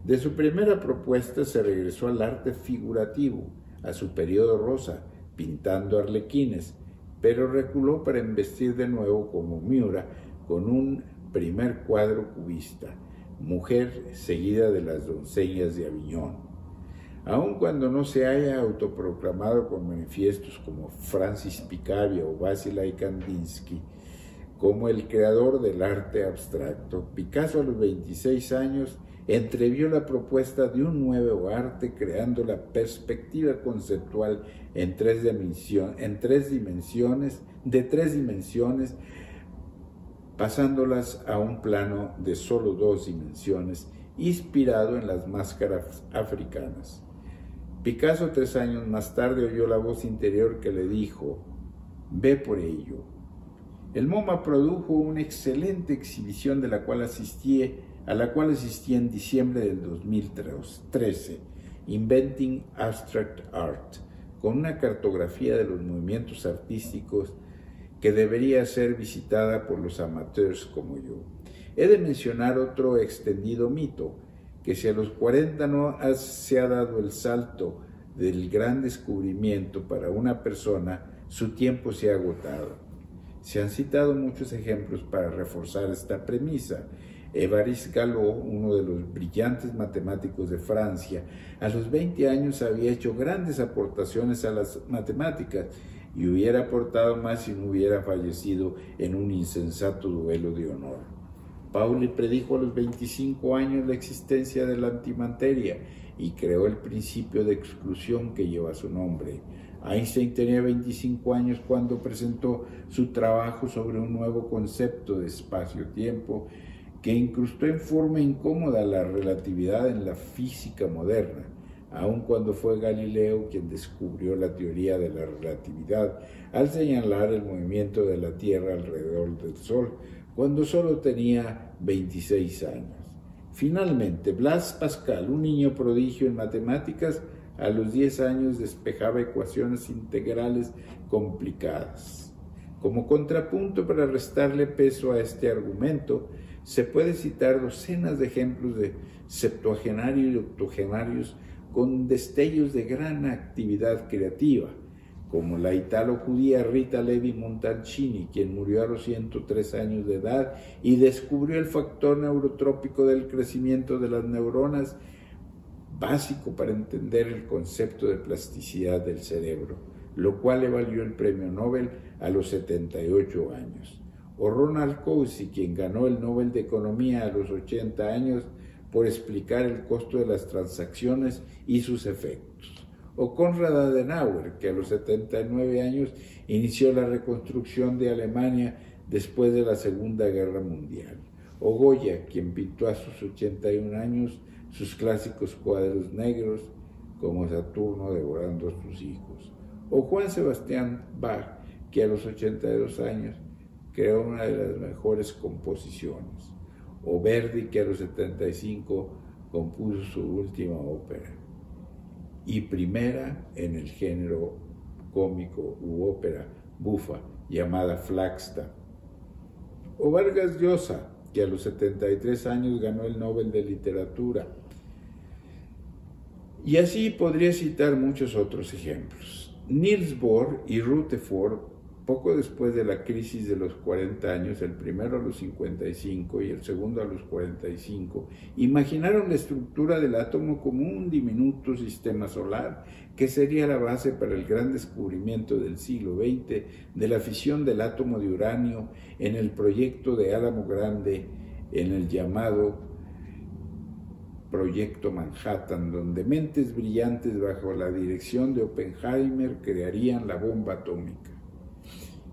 De su primera propuesta se regresó al arte figurativo, a su periodo rosa, pintando arlequines, pero reculó para investir de nuevo como Miura con un primer cuadro cubista, Mujer seguida de las doncellas de Aviñón. Aun cuando no se haya autoproclamado con manifiestos como Francis Picabia o Wasilai Kandinsky, como el creador del arte abstracto, Picasso a los 26 años entrevió la propuesta de un nuevo arte creando la perspectiva conceptual en tres dimensiones, pasándolas a un plano de solo 2 dimensiones, inspirado en las máscaras africanas. Picasso 3 años más tarde oyó la voz interior que le dijo: «Ve por ello». El MoMA produjo una excelente exhibición a la cual asistí en diciembre del 2013, Inventing Abstract Art, con una cartografía de los movimientos artísticos que debería ser visitada por los amateurs como yo. He de mencionar otro extendido mito, que si a los 40 no se ha dado el salto del gran descubrimiento para una persona, su tiempo se ha agotado. Se han citado muchos ejemplos para reforzar esta premisa. Évariste Galois, uno de los brillantes matemáticos de Francia, a los 20 años había hecho grandes aportaciones a las matemáticas y hubiera aportado más si no hubiera fallecido en un insensato duelo de honor. Pauli predijo a los 25 años la existencia de la antimateria y creó el principio de exclusión que lleva su nombre. Einstein tenía 25 años cuando presentó su trabajo sobre un nuevo concepto de espacio-tiempo que incrustó en forma incómoda la relatividad en la física moderna, aun cuando fue Galileo quien descubrió la teoría de la relatividad al señalar el movimiento de la Tierra alrededor del Sol, cuando solo tenía 26 años. Finalmente, Blaise Pascal, un niño prodigio en matemáticas, a los 10 años despejaba ecuaciones integrales complicadas. Como contrapunto para restarle peso a este argumento, se puede citar docenas de ejemplos de septuagenarios y octogenarios con destellos de gran actividad creativa, como la italo-judía Rita Levi Montalcini, quien murió a los 103 años de edad y descubrió el factor neurotrópico del crecimiento de las neuronas, básico para entender el concepto de plasticidad del cerebro, lo cual le valió el premio Nobel a los 78 años. O Ronald Coase, quien ganó el Nobel de Economía a los 80 años por explicar el costo de las transacciones y sus efectos. O Konrad Adenauer, que a los 79 años inició la reconstrucción de Alemania después de la Segunda Guerra Mundial. O Goya, quien pintó a sus 81 años sus clásicos cuadros negros, como Saturno devorando a sus hijos. O Juan Sebastián Bach, que a los 82 años creó una de las mejores composiciones. O Verdi, que a los 75 compuso su última ópera, y primera en el género cómico u ópera bufa, llamada Flagstaff. O Vargas Llosa, que a los 73 años ganó el Nobel de Literatura. Y así podría citar muchos otros ejemplos. Niels Bohr y Rutherford, poco después de la crisis de los 40 años, el primero a los 55 y el segundo a los 45, imaginaron la estructura del átomo como un diminuto sistema solar que sería la base para el gran descubrimiento del siglo XX de la fisión del átomo de uranio en el proyecto de Álamo Grande, en el llamado Proyecto Manhattan, donde mentes brillantes bajo la dirección de Oppenheimer crearían la bomba atómica.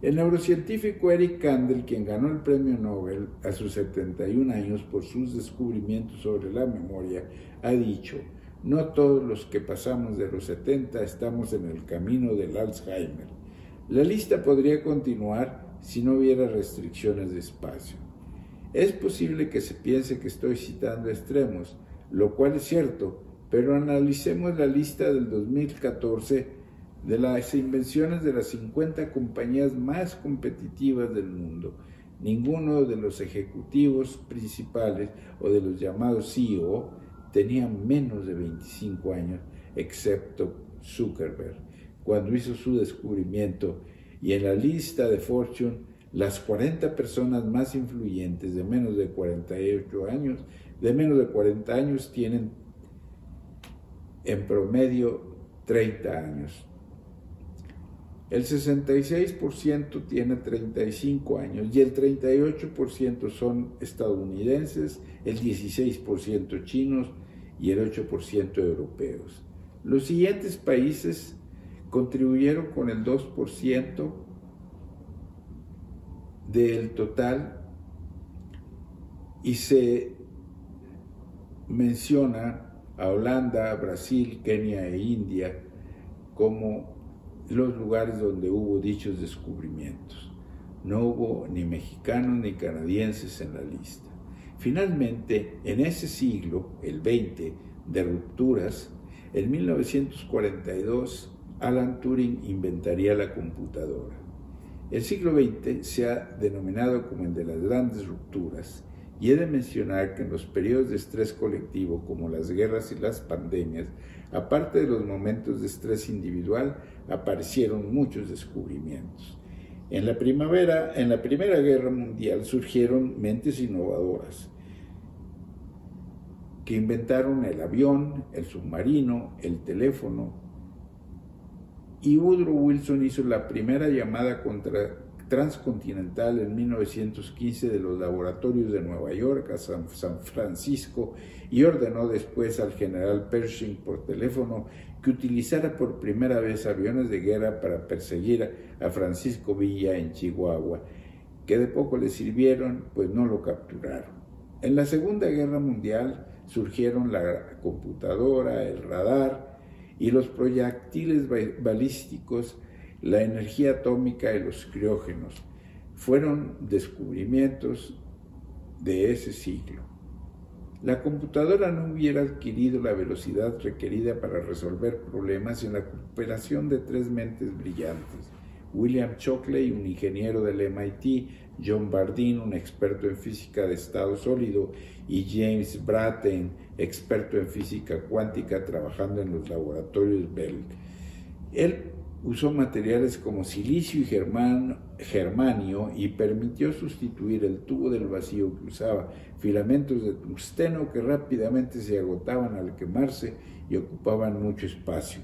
El neurocientífico Eric Kandel, quien ganó el premio Nobel a sus 71 años por sus descubrimientos sobre la memoria, ha dicho: no todos los que pasamos de los 70 estamos en el camino del Alzheimer. La lista podría continuar si no hubiera restricciones de espacio. Es posible que se piense que estoy citando extremos, lo cual es cierto, pero analicemos la lista del 2014 de las invenciones de las 50 compañías más competitivas del mundo. Ninguno de los ejecutivos principales o de los llamados CEO tenía menos de 25 años, excepto Zuckerberg, cuando hizo su descubrimiento, y en la lista de Fortune, las 40 personas más influyentes de menos de 40 años tienen en promedio 30 años. El 66% tiene 35 años y el 38% son estadounidenses, el 16% chinos y el 8% europeos. Los siguientes países contribuyeron con el 2% del total y se menciona a Holanda, Brasil, Kenia e India como los lugares donde hubo dichos descubrimientos. No hubo ni mexicanos ni canadienses en la lista. Finalmente, en ese siglo, el 20, de rupturas, en 1942, Alan Turing inventaría la computadora. El siglo XX se ha denominado como el de las grandes rupturas, y he de mencionar que en los periodos de estrés colectivo, como las guerras y las pandemias, aparte de los momentos de estrés individual, aparecieron muchos descubrimientos. En la Primera Guerra Mundial surgieron mentes innovadoras que inventaron el avión, el submarino, el teléfono, y Woodrow Wilson hizo la primera llamada transcontinental en 1915 de los laboratorios de Nueva York a San Francisco, y ordenó después al general Pershing por teléfono que utilizara por primera vez aviones de guerra para perseguir a Francisco Villa en Chihuahua, que de poco le sirvieron, pues no lo capturaron. En la Segunda Guerra Mundial surgieron la computadora, el radar y los proyectiles balísticos, la energía atómica y los criógenos. Fueron descubrimientos de ese siglo. La computadora no hubiera adquirido la velocidad requerida para resolver problemas sin la cooperación de tres mentes brillantes: William Shockley, un ingeniero del MIT, John Bardeen, un experto en física de estado sólido, y James Brattain, experto en física cuántica trabajando en los laboratorios Bell. Él usó materiales como silicio y germanio y permitió sustituir el tubo del vacío que usaba filamentos de tungsteno que rápidamente se agotaban al quemarse y ocupaban mucho espacio,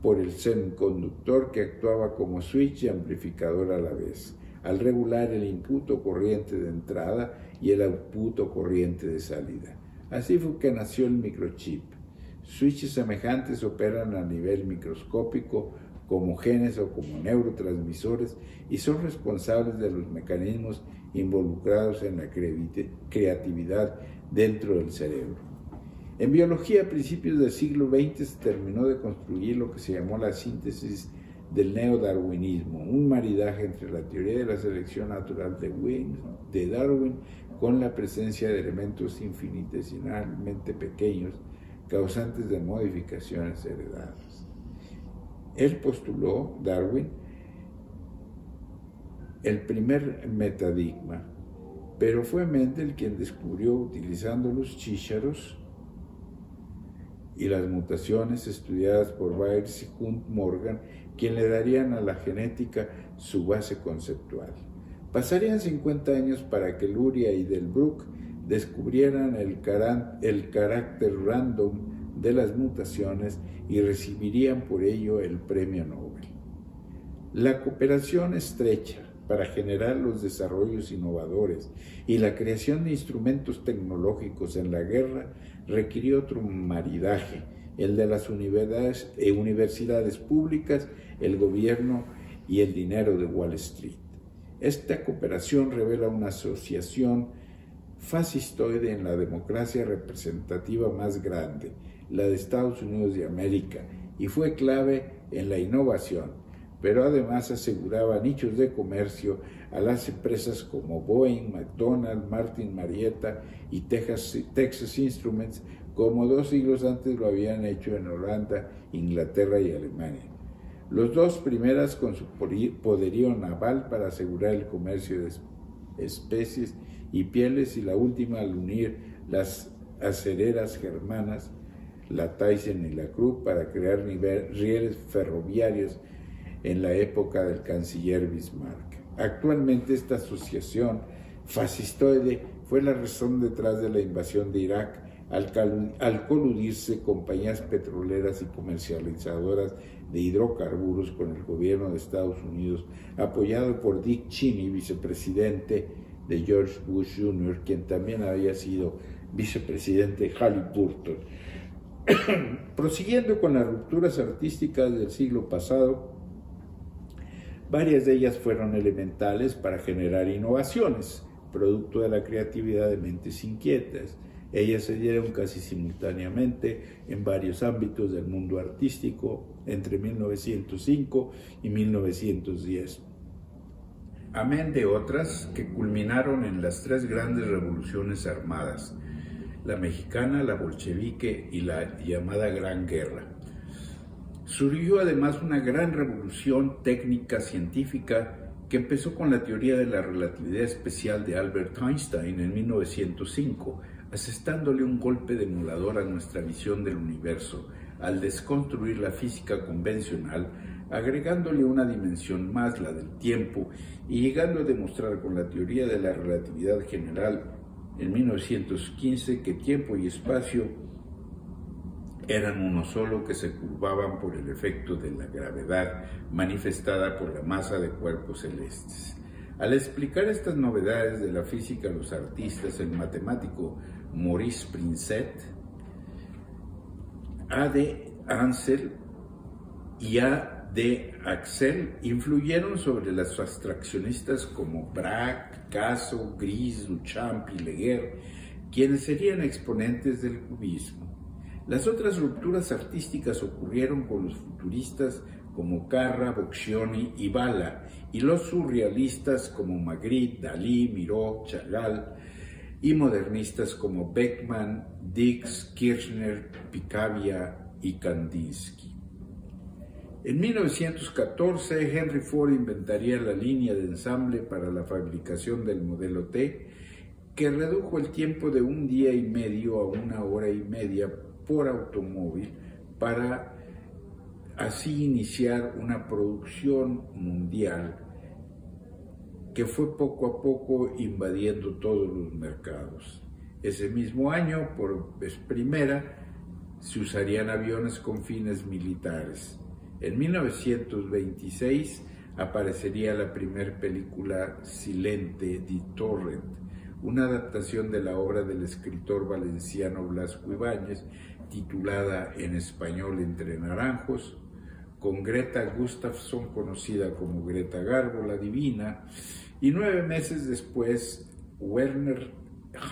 por el semiconductor que actuaba como switch y amplificador a la vez, al regular el input o corriente de entrada y el output o corriente de salida. Así fue que nació el microchip. Switches semejantes operan a nivel microscópico como genes o como neurotransmisores y son responsables de los mecanismos involucrados en la creatividad dentro del cerebro. En biología, a principios del siglo XX, se terminó de construir lo que se llamó la síntesis del neodarwinismo, un maridaje entre la teoría de la selección natural de Darwin con la presencia de elementos infinitesimalmente pequeños causantes de modificaciones heredadas. Él postuló, Darwin, el primer metadigma, pero fue Mendel quien descubrió, utilizando los chícharos y las mutaciones estudiadas por Byers y Hunt Morgan, quien le darían a la genética su base conceptual. Pasarían 50 años para que Luria y Delbruck descubrieran el carácter random de las mutaciones y recibirían por ello el premio Nobel. La cooperación estrecha para generar los desarrollos innovadores y la creación de instrumentos tecnológicos en la guerra requirió otro maridaje, el de las universidades públicas, el gobierno y el dinero de Wall Street. Esta cooperación revela una asociación fascistoide en la democracia representativa más grande, la de Estados Unidos de América, y fue clave en la innovación, pero además aseguraba nichos de comercio a las empresas como Boeing, McDonald's, Martin Marietta y Texas Instruments, como 2 siglos antes lo habían hecho en Holanda, Inglaterra y Alemania. Los dos primeras con su poderío naval para asegurar el comercio de especies y pieles, y la última al unir las acereras germanas, la Thyssen y la Krupp, para crear rieles ferroviarios en la época del canciller Bismarck. Actualmente esta asociación fascistoide fue la razón detrás de la invasión de Irak, al coludirse compañías petroleras y comercializadoras de hidrocarburos con el gobierno de Estados Unidos, apoyado por Dick Cheney, vicepresidente de George Bush Jr., quien también había sido vicepresidente de Halliburton. Prosiguiendo con las rupturas artísticas del siglo pasado, varias de ellas fueron elementales para generar innovaciones, producto de la creatividad de mentes inquietas. Ellas se dieron casi simultáneamente en varios ámbitos del mundo artístico entre 1905 y 1910, amén de otras que culminaron en las 3 grandes revoluciones armadas: la mexicana, la bolchevique y la llamada Gran Guerra. Surgió además una gran revolución técnica científica que empezó con la teoría de la relatividad especial de Albert Einstein en 1905, asestándole un golpe demoledor a nuestra visión del universo al desconstruir la física convencional, agregándole una dimensión más, la del tiempo, y llegando a demostrar con la teoría de la relatividad general en 1915 que tiempo y espacio eran uno solo, que se curvaban por el efecto de la gravedad manifestada por la masa de cuerpos celestes. Al explicar estas novedades de la física a los artistas, el matemático Maurice Prinzet Ansel y A. D. Axel influyeron sobre los abstraccionistas como Braque, Picasso, Gris, Duchamp y Leguer, quienes serían exponentes del cubismo. Las otras rupturas artísticas ocurrieron con los futuristas como Carra, Boccioni y Bala, y los surrealistas como Magritte, Dalí, Miró, Chagall, y modernistas como Beckmann, Dix, Kirchner, Picabia y Kandinsky. En 1914, Henry Ford inventaría la línea de ensamble para la fabricación del modelo T, que redujo el tiempo de 1 día y medio a 1 hora y media por automóvil para así iniciar una producción mundial que fue poco a poco invadiendo todos los mercados. Ese mismo año, por vez primera, se usarían aviones con fines militares. En 1926 aparecería la primera película Silente di Torrent, una adaptación de la obra del escritor valenciano Blasco Ibáñez, titulada en español Entre Naranjos, con Greta Gustafsson, conocida como Greta Garbo, la Divina, y 9 meses después, Werner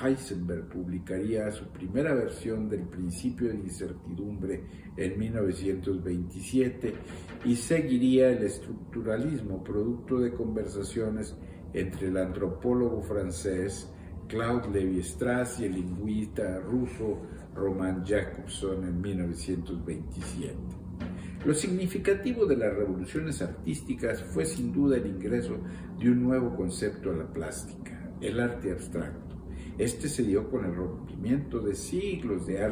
Heisenberg publicaría su primera versión del Principio de Incertidumbre en 1927 y seguiría el estructuralismo, producto de conversaciones entre el antropólogo francés Claude Lévi-Strauss y el lingüista ruso Roman Jakobson en 1927. Lo significativo de las revoluciones artísticas fue sin duda el ingreso de un nuevo concepto a la plástica, el arte abstracto. Este se dio con el rompimiento de siglos de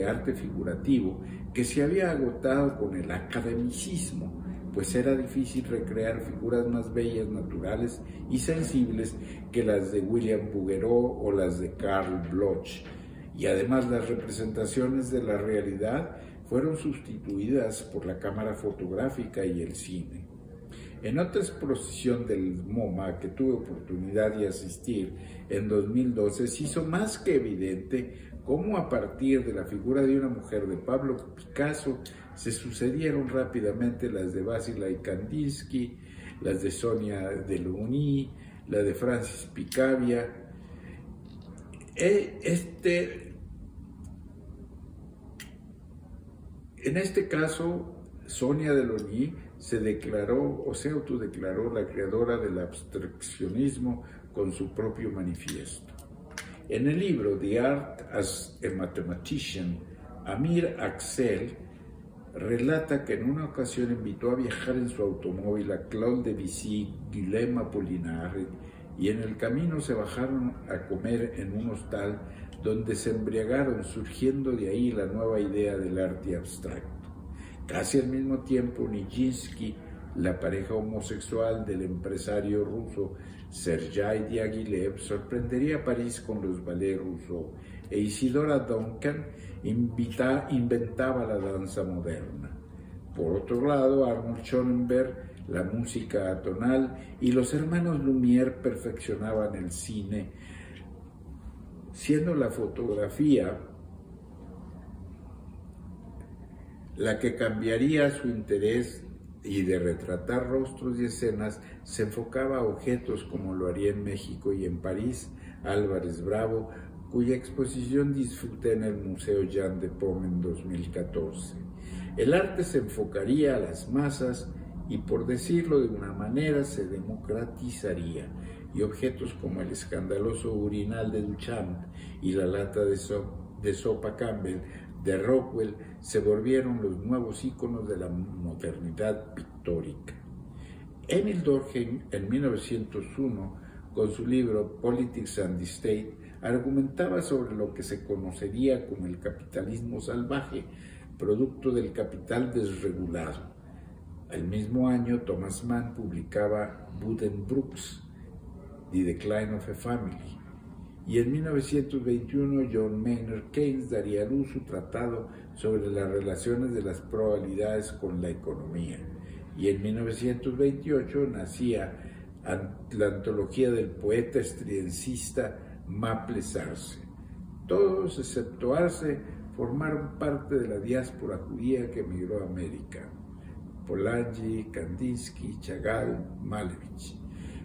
arte figurativo que se había agotado con el academicismo, pues era difícil recrear figuras más bellas, naturales y sensibles que las de William Bouguereau o las de Karl Bloch, y además las representaciones de la realidad fueron sustituidas por la cámara fotográfica y el cine. En otra exposición del MoMA que tuve oportunidad de asistir en 2012, se hizo más que evidente cómo a partir de la figura de una mujer de Pablo Picasso se sucedieron rápidamente las de Wassily Kandinsky, las de Sonia Delaunay, la de Francis Picabia. En este caso, Sonia Delaunay se autodeclaró la creadora del abstraccionismo con su propio manifiesto. En el libro The Art as a Mathematician, Amir Axel relata que en una ocasión invitó a viajar en su automóvil a Claude Debussy, Guillaume Apollinaire, y en el camino se bajaron a comer en un hostal donde se embriagaron, surgiendo de ahí la nueva idea del arte abstracto. Casi al mismo tiempo, Nijinsky, la pareja homosexual del empresario ruso Sergei Diaghilev, sorprendería a París con los ballets Rousseau, e Isidora Duncan inventaba la danza moderna. Por otro lado, Arnold Schoenberg, la música atonal, y los hermanos Lumière perfeccionaban el cine, siendo la fotografía la que cambiaría su interés, y de retratar rostros y escenas se enfocaba a objetos como lo haría en México y en París Álvarez Bravo, cuya exposición disfruté en el Museo Jean de Paume en 2014. El arte se enfocaría a las masas y, por decirlo de una manera, se democratizaría, y objetos como el escandaloso urinal de Duchamp y la lata de sopa Campbell de Rockwell se volvieron los nuevos íconos de la modernidad pictórica. Emil Durkheim, en 1901, con su libro Politics and the State, argumentaba sobre lo que se conocería como el capitalismo salvaje, producto del capital desregulado. El mismo año, Thomas Mann publicaba Buddenbrooks, The Decline of a Family, y en 1921 John Maynard Keynes daría a luz su tratado sobre las relaciones de las probabilidades con la economía, y en 1928 nacía la antología del poeta estridencista Maple Sarce. Todos, excepto Arce, formaron parte de la diáspora judía que emigró a América: Polanyi, Kandinsky, Chagall, Malevich.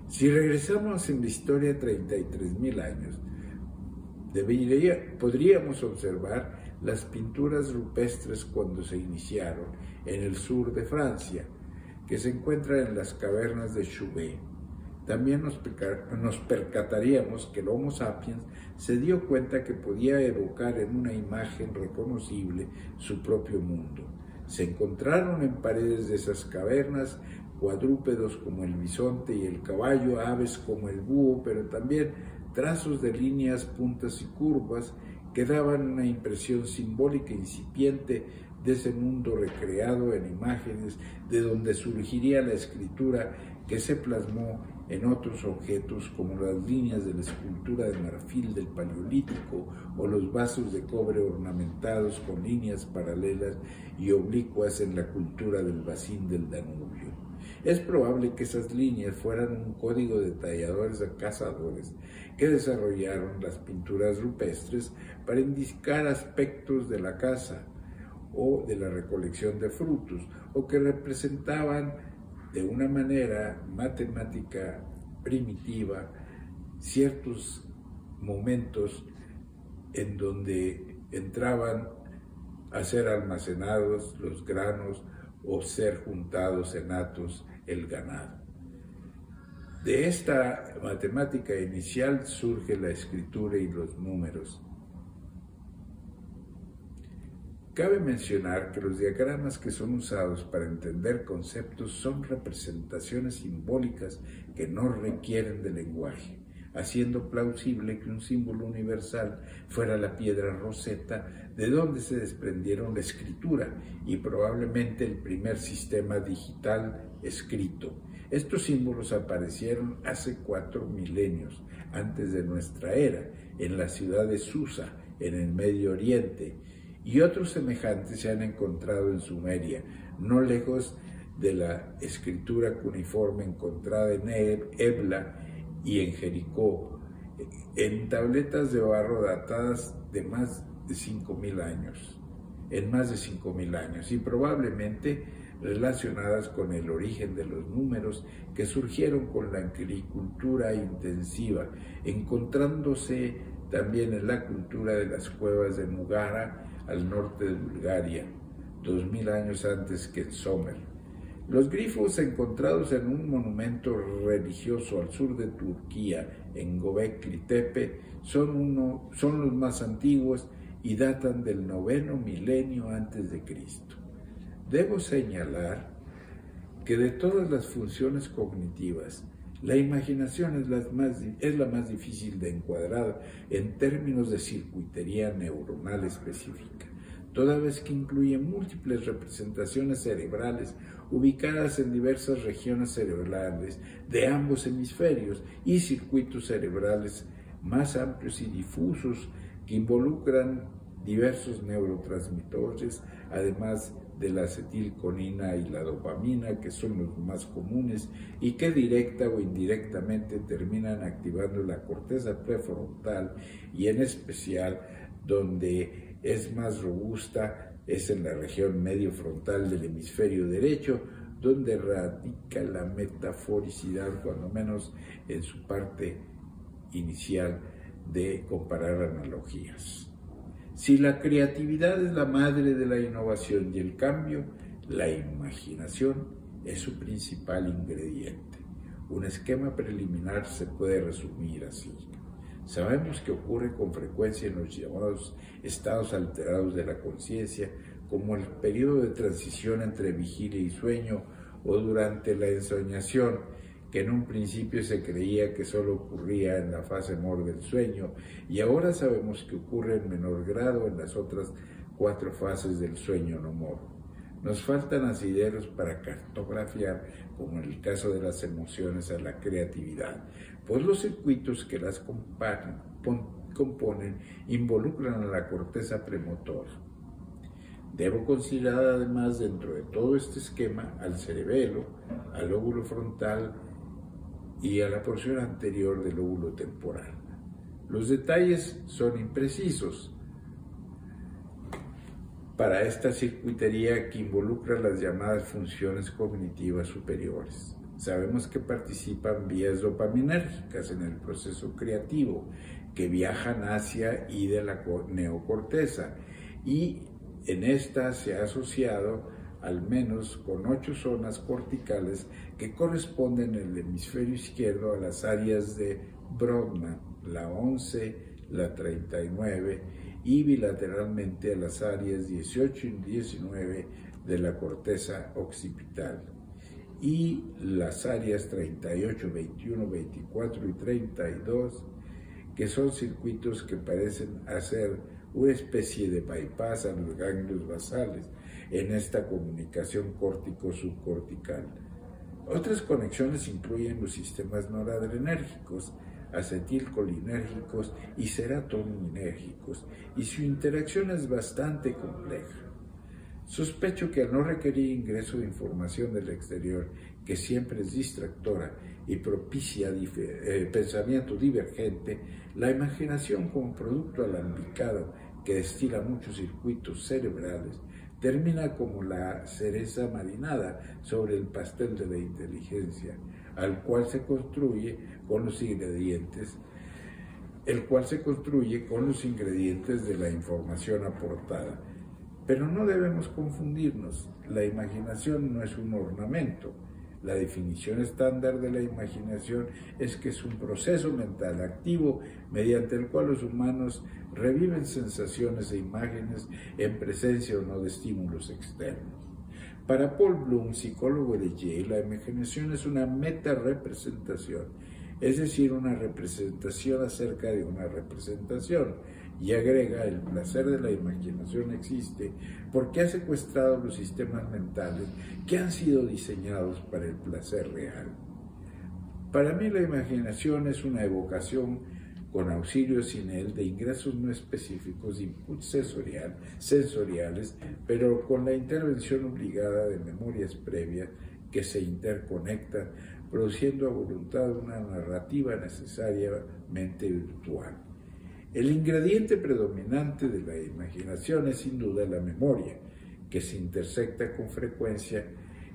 Si regresamos en la historia 33.000 años, podríamos observar las pinturas rupestres cuando se iniciaron en el sur de Francia, que se encuentran en las cavernas de Chauvet. También nos percataríamos que el Homo sapiens se dio cuenta que podía evocar en una imagen reconocible su propio mundo. Se encontraron en paredes de esas cavernas cuadrúpedos como el bisonte y el caballo, aves como el búho, pero también trazos de líneas, puntas y curvas que daban una impresión simbólica incipiente de ese mundo recreado en imágenes de donde surgiría la escritura que se plasmó en otros objetos como las líneas de la escultura de marfil del Paleolítico o los vasos de cobre ornamentados con líneas paralelas y oblicuas en la cultura del Bacín del Danubio. Es probable que esas líneas fueran un código de talladores a cazadores que desarrollaron las pinturas rupestres para indicar aspectos de la caza o de la recolección de frutos, o que representaban de una manera matemática primitiva ciertos momentos en donde entraban a ser almacenados los granos o ser juntados en hatos el ganado. De esta matemática inicial surge la escritura y los números. Cabe mencionar que los diagramas que son usados para entender conceptos son representaciones simbólicas que no requieren de lenguaje, haciendo plausible que un símbolo universal fuera la piedra Rosetta, de donde se desprendieron la escritura y probablemente el primer sistema digital escrito. Estos símbolos aparecieron hace 4 milenios antes de nuestra era, en la ciudad de Susa, en el Medio Oriente, y otros semejantes se han encontrado en Sumeria, no lejos de la escritura cuneiforme encontrada en Ebla y en Jericó, en tabletas de barro datadas de más de 5.000 años, y probablemente relacionadas con el origen de los números que surgieron con la agricultura intensiva, encontrándose también en la cultura de las cuevas de Mugara, al norte de Bulgaria, 2.000 años antes que en Sumer. Los grifos encontrados en un monumento religioso al sur de Turquía, en Göbekli Tepe, son los más antiguos y datan del 9º milenio antes de Cristo. Debo señalar que de todas las funciones cognitivas, la imaginación es la más difícil de encuadrar en términos de circuitería neuronal específica, toda vez que incluye múltiples representaciones cerebrales ubicadas en diversas regiones cerebrales de ambos hemisferios y circuitos cerebrales más amplios y difusos que involucran diversos neurotransmisores, además de la acetilcolina y la dopamina, que son los más comunes y que directa o indirectamente terminan activando la corteza prefrontal, y en especial donde es más robusta es en la región medio frontal del hemisferio derecho, donde radica la metaforicidad, cuando menos en su parte inicial de comparar analogías. Si la creatividad es la madre de la innovación y el cambio, la imaginación es su principal ingrediente. Un esquema preliminar se puede resumir así. Sabemos que ocurre con frecuencia en los llamados estados alterados de la conciencia, como el periodo de transición entre vigilia y sueño o durante la ensoñación, que en un principio se creía que solo ocurría en la fase MOR del sueño, y ahora sabemos que ocurre en menor grado en las otras 4 fases del sueño no MOR. Nos faltan asideros para cartografiar, como en el caso de las emociones, a la creatividad, pues los circuitos que las componen involucran a la corteza premotor. Debo considerar además dentro de todo este esquema al cerebelo, al lóbulo frontal y a la porción anterior del lóbulo temporal. Los detalles son imprecisos, para esta circuitería que involucra las llamadas funciones cognitivas superiores. Sabemos que participan vías dopaminérgicas en el proceso creativo, que viajan hacia y de la neocorteza, y en esta se ha asociado al menos con 8 zonas corticales que corresponden en el hemisferio izquierdo a las áreas de Brodmann, la 11, la 39, y bilateralmente a las áreas 18 y 19 de la corteza occipital, y las áreas 38, 21, 24 y 32, que son circuitos que parecen hacer una especie de bypass a los ganglios basales en esta comunicación córtico-subcortical. Otras conexiones incluyen los sistemas noradrenérgicos, acetilcolinérgicos y serotoninérgicos, y su interacción es bastante compleja. Sospecho que al no requerir ingreso de información del exterior, que siempre es distractora y propicia pensamiento divergente, la imaginación como producto alambicado que destila muchos circuitos cerebrales termina como la cereza marinada sobre el pastel de la inteligencia, al cual se construye con los ingredientes, de la información aportada. Pero no debemos confundirnos, la imaginación no es un ornamento. La definición estándar de la imaginación es que es un proceso mental activo mediante el cual los humanos reviven sensaciones e imágenes en presencia o no de estímulos externos. Para Paul Bloom, psicólogo de Yale, la imaginación es una meta-representación, es decir, una representación acerca de una representación, y agrega: el placer de la imaginación existe porque ha secuestrado los sistemas mentales que han sido diseñados para el placer real. Para mí la imaginación es una evocación con auxilio sin él de ingresos no específicos de inputs sensoriales, pero con la intervención obligada de memorias previas que se interconectan, produciendo a voluntad una narrativa necesariamente virtual. El ingrediente predominante de la imaginación es sin duda la memoria, que se intersecta con frecuencia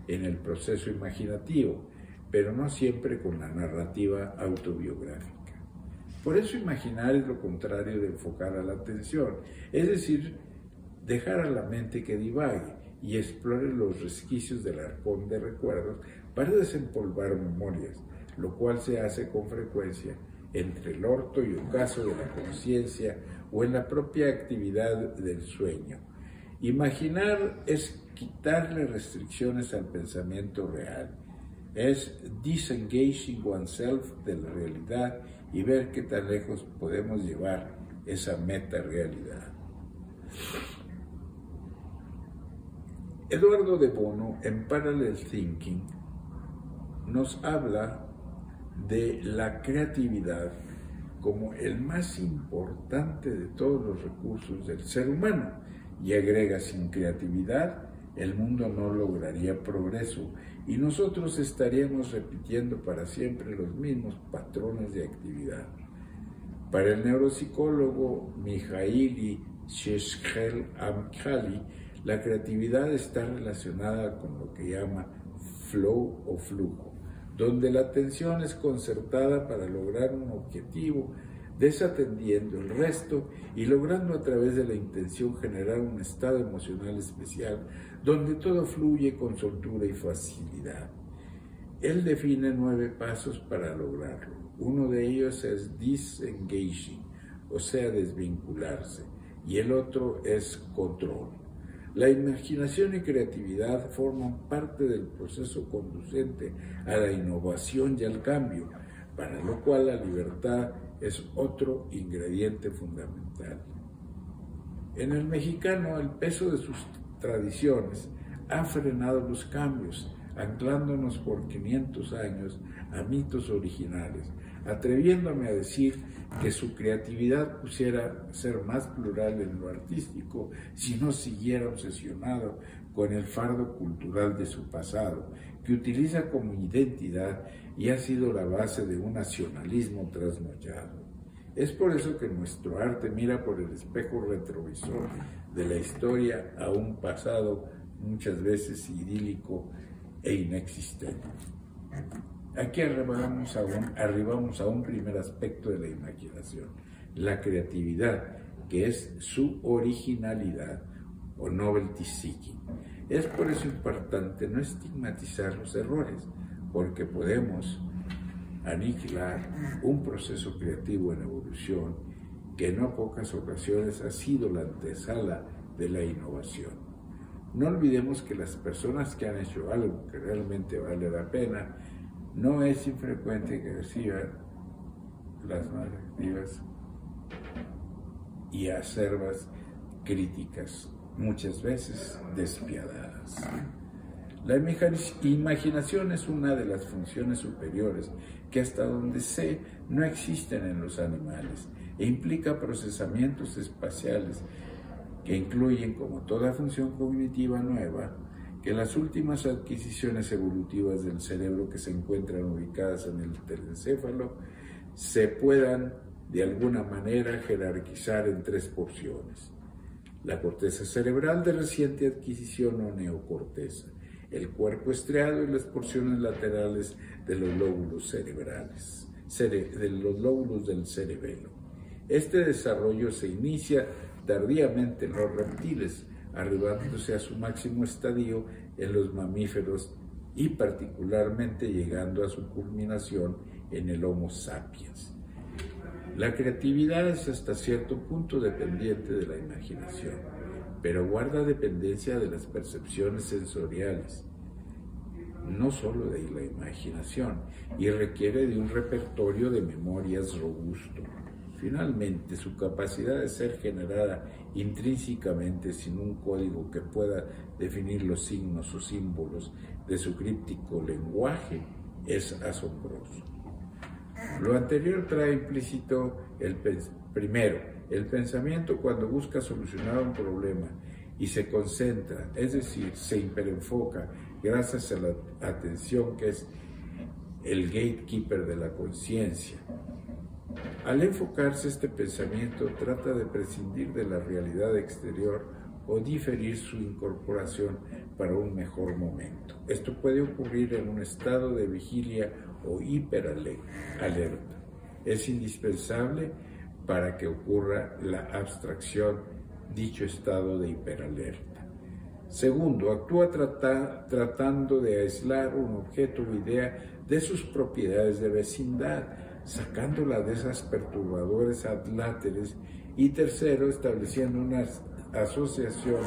en el proceso imaginativo, pero no siempre con la narrativa autobiográfica. Por eso imaginar es lo contrario de enfocar a la atención, es decir, dejar a la mente que divague y explore los resquicios del arcón de recuerdos para desempolvar memorias, lo cual se hace con frecuencia entre el orto y ocaso de la conciencia o en la propia actividad del sueño. Imaginar es quitarle restricciones al pensamiento real, es disengaging oneself de la realidad y ver qué tan lejos podemos llevar esa meta-realidad. Eduardo de Bono, en Parallel Thinking, nos habla de la creatividad como el más importante de todos los recursos del ser humano, y agrega: sin creatividad el mundo no lograría progreso y nosotros estaríamos repitiendo para siempre los mismos patrones de actividad. Para el neuropsicólogo Mihaly Csikszentmihalyi, la creatividad está relacionada con lo que llama flow o flujo, donde la atención es concertada para lograr un objetivo, desatendiendo el resto y logrando a través de la intención generar un estado emocional especial donde todo fluye con soltura y facilidad. Él define 9 pasos para lograrlo. Uno de ellos es disengaging, o sea, desvincularse, y el otro es control. La imaginación y creatividad forman parte del proceso conducente a la innovación y al cambio, para lo cual la libertad es otro ingrediente fundamental. En el mexicano, el peso de sus tradiciones ha frenado los cambios, anclándonos por 500 años a mitos originales, atreviéndome a decir que su creatividad pusiera ser más plural en lo artístico si no siguiera obsesionado con el fardo cultural de su pasado, que utiliza como identidad y ha sido la base de un nacionalismo trasnochado. Es por eso que nuestro arte mira por el espejo retrovisor de la historia a un pasado muchas veces idílico e inexistente. Aquí arribamos a un primer aspecto de la imaginación, la creatividad, que es su originalidad o novelty seeking. Es por eso importante no estigmatizar los errores, porque podemos aniquilar un proceso creativo en evolución que en no pocas ocasiones ha sido la antesala de la innovación. No olvidemos que las personas que han hecho algo que realmente vale la pena, no es infrecuente que reciban las más activas y acerbas críticas, muchas veces despiadadas. La imaginación es una de las funciones superiores que hasta donde sé no existen en los animales e implica procesamientos espaciales que incluyen, como toda función cognitiva nueva, que las últimas adquisiciones evolutivas del cerebro que se encuentran ubicadas en el telencéfalo se puedan de alguna manera jerarquizar en 3 porciones: la corteza cerebral de reciente adquisición o neocorteza, el cuerpo estriado y las porciones laterales de los lóbulos cerebrales, de los lóbulos del cerebelo. Este desarrollo se inicia tardíamente en los reptiles, arribándose a su máximo estadio en los mamíferos y particularmente llegando a su culminación en el Homo sapiens. La creatividad es hasta cierto punto dependiente de la imaginación, pero guarda dependencia de las percepciones sensoriales, no solo de la imaginación, y requiere de un repertorio de memorias robusto. Finalmente, su capacidad de ser generada intrínsecamente sin un código que pueda definir los signos o símbolos de su críptico lenguaje es asombroso. Lo anterior trae implícito primero, el pensamiento cuando busca solucionar un problema y se concentra, es decir, se hiperenfoca gracias a la atención que es el gatekeeper de la conciencia. Al enfocarse este pensamiento trata de prescindir de la realidad exterior o diferir su incorporación para un mejor momento. Esto puede ocurrir en un estado de vigilia o hiperalerta. Es indispensable para que ocurra la abstracción dicho estado de hiperalerta. Segundo, actúa tratando de aislar un objeto o idea de sus propiedades de vecindad, sacándola de esas perturbadores adláteres. Y tercero, estableciendo una asociación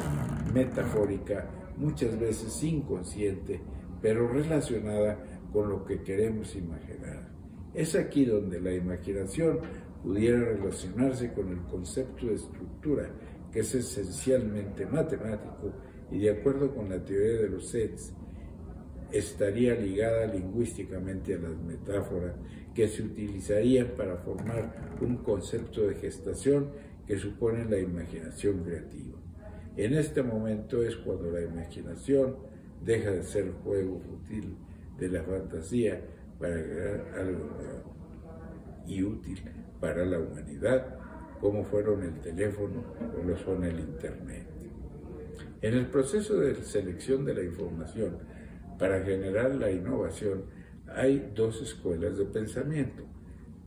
metafórica, muchas veces inconsciente, pero relacionada con lo que queremos imaginar. Es aquí donde la imaginación pudiera relacionarse con el concepto de estructura, que es esencialmente matemático y, de acuerdo con la teoría de los sets, estaría ligada lingüísticamente a las metáforas que se utilizarían para formar un concepto de gestación que supone la imaginación creativa. En este momento es cuando la imaginación deja de ser juego fútil de la fantasía para crear algo nuevo y útil para la humanidad, como fueron el teléfono o lo son el Internet. En el proceso de selección de la información para generar la innovación hay 2 escuelas de pensamiento.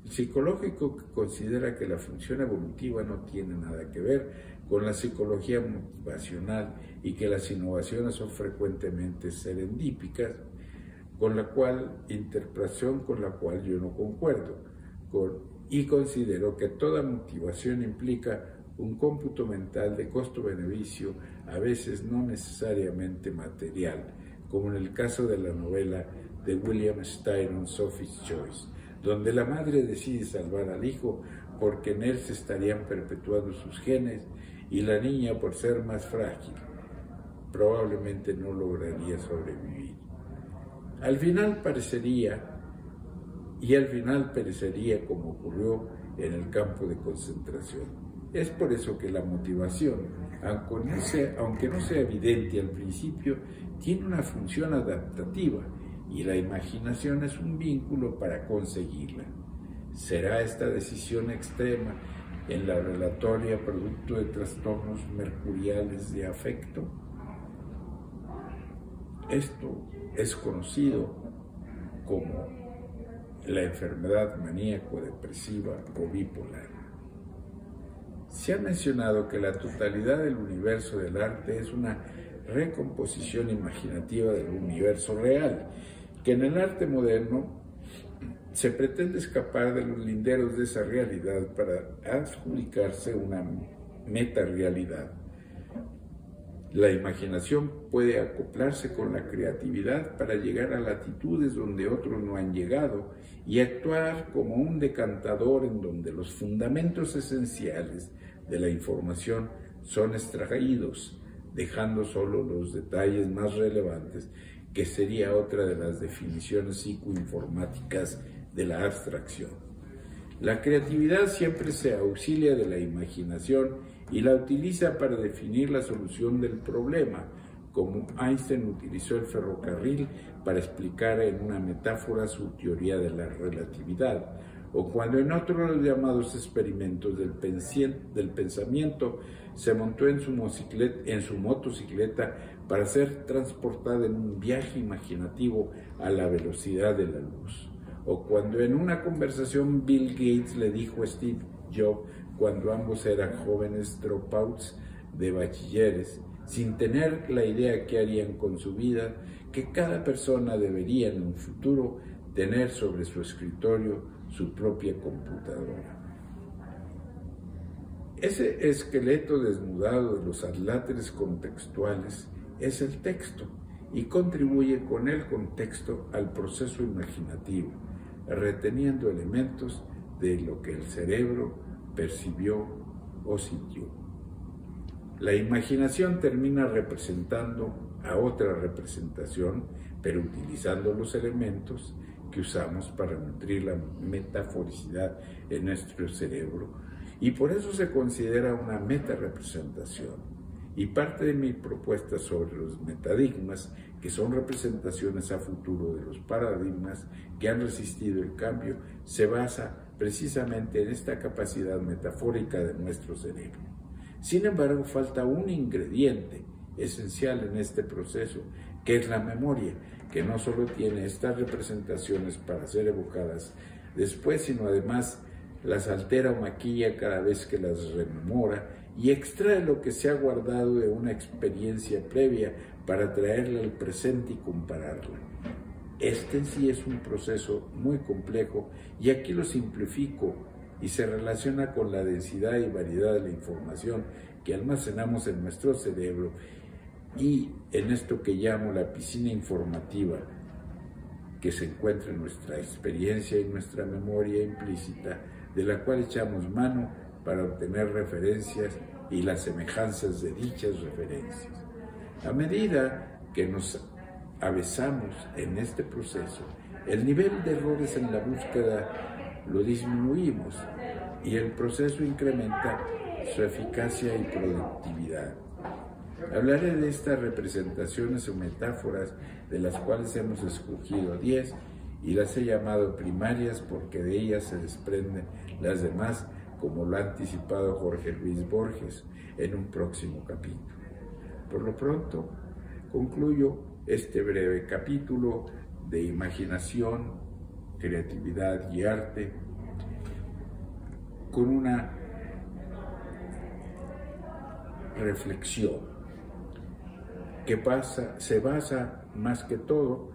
El psicológico, que considera que la función evolutiva no tiene nada que ver con la psicología motivacional y que las innovaciones son frecuentemente serendípicas, interpretación con la cual yo no concuerdo, y considero que toda motivación implica un cómputo mental de costo-beneficio, a veces no necesariamente material, como en el caso de la novela de William Styron, Sophie's Choice, donde la madre decide salvar al hijo porque en él se estarían perpetuando sus genes y la niña, por ser más frágil, probablemente no lograría sobrevivir. Al final perecería como ocurrió en el campo de concentración. Es por eso que la motivación, aunque no sea evidente al principio, tiene una función adaptativa y la imaginación es un vínculo para conseguirla. ¿Será esta decisión extrema en la relatoria producto de trastornos mercuriales de afecto? Esto es conocido como la enfermedad maníaco-depresiva o bipolar. Se ha mencionado que la totalidad del universo del arte es una recomposición imaginativa del universo real, que en el arte moderno se pretende escapar de los linderos de esa realidad para adjudicarse una metarealidad. La imaginación puede acoplarse con la creatividad para llegar a latitudes donde otros no han llegado y actuar como un decantador en donde los fundamentos esenciales de la información son extraídos, dejando solo los detalles más relevantes, que sería otra de las definiciones psicoinformáticas de la abstracción. La creatividad siempre se auxilia de la imaginación y la utiliza para definir la solución del problema, como Einstein utilizó el ferrocarril para explicar en una metáfora su teoría de la relatividad, o cuando en otro de los llamados experimentos del pensamiento se montó en su motocicleta para ser transportada en un viaje imaginativo a la velocidad de la luz, o cuando en una conversación Bill Gates le dijo a Steve Jobs, cuando ambos eran jóvenes dropouts de bachilleres, sin tener la idea que harían con su vida, que cada persona debería en un futuro tener sobre su escritorio su propia computadora. Ese esqueleto desnudado de los adláteres contextuales es el texto y contribuye con el contexto al proceso imaginativo, reteniendo elementos de lo que el cerebro percibió o sintió. La imaginación termina representando a otra representación, pero utilizando los elementos que usamos para nutrir la metaforicidad en nuestro cerebro, y por eso se considera una metarepresentación. Y parte de mi propuesta sobre los metadigmas, que son representaciones a futuro de los paradigmas que han resistido el cambio, se basa precisamente en esta capacidad metafórica de nuestro cerebro. Sin embargo, falta un ingrediente esencial en este proceso, que es la memoria, que no solo tiene estas representaciones para ser evocadas después, sino además las altera o maquilla cada vez que las rememora y extrae lo que se ha guardado de una experiencia previa para traerla al presente y compararla. Este en sí es un proceso muy complejo y aquí lo simplifico y se relaciona con la densidad y variedad de la información que almacenamos en nuestro cerebro y en esto que llamo la piscina informativa que se encuentra en nuestra experiencia y nuestra memoria implícita, de la cual echamos mano para obtener referencias y las semejanzas de dichas referencias. A medida que nos avanzamos en este proceso, el nivel de errores en la búsqueda lo disminuimos y el proceso incrementa su eficacia y productividad. Hablaré de estas representaciones o metáforas, de las cuales hemos escogido 10 y las he llamado primarias porque de ellas se desprenden las demás, como lo ha anticipado Jorge Luis Borges en un próximo capítulo. Por lo pronto, concluyo este breve capítulo de imaginación, creatividad y arte con una reflexión que se basa más que todo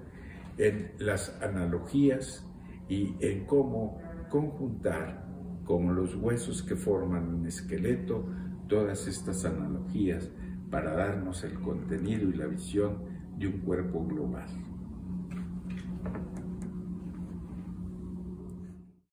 en las analogías y en cómo conjuntar como los huesos que forman un esqueleto todas estas analogías para darnos el contenido y la visión de un cuerpo global.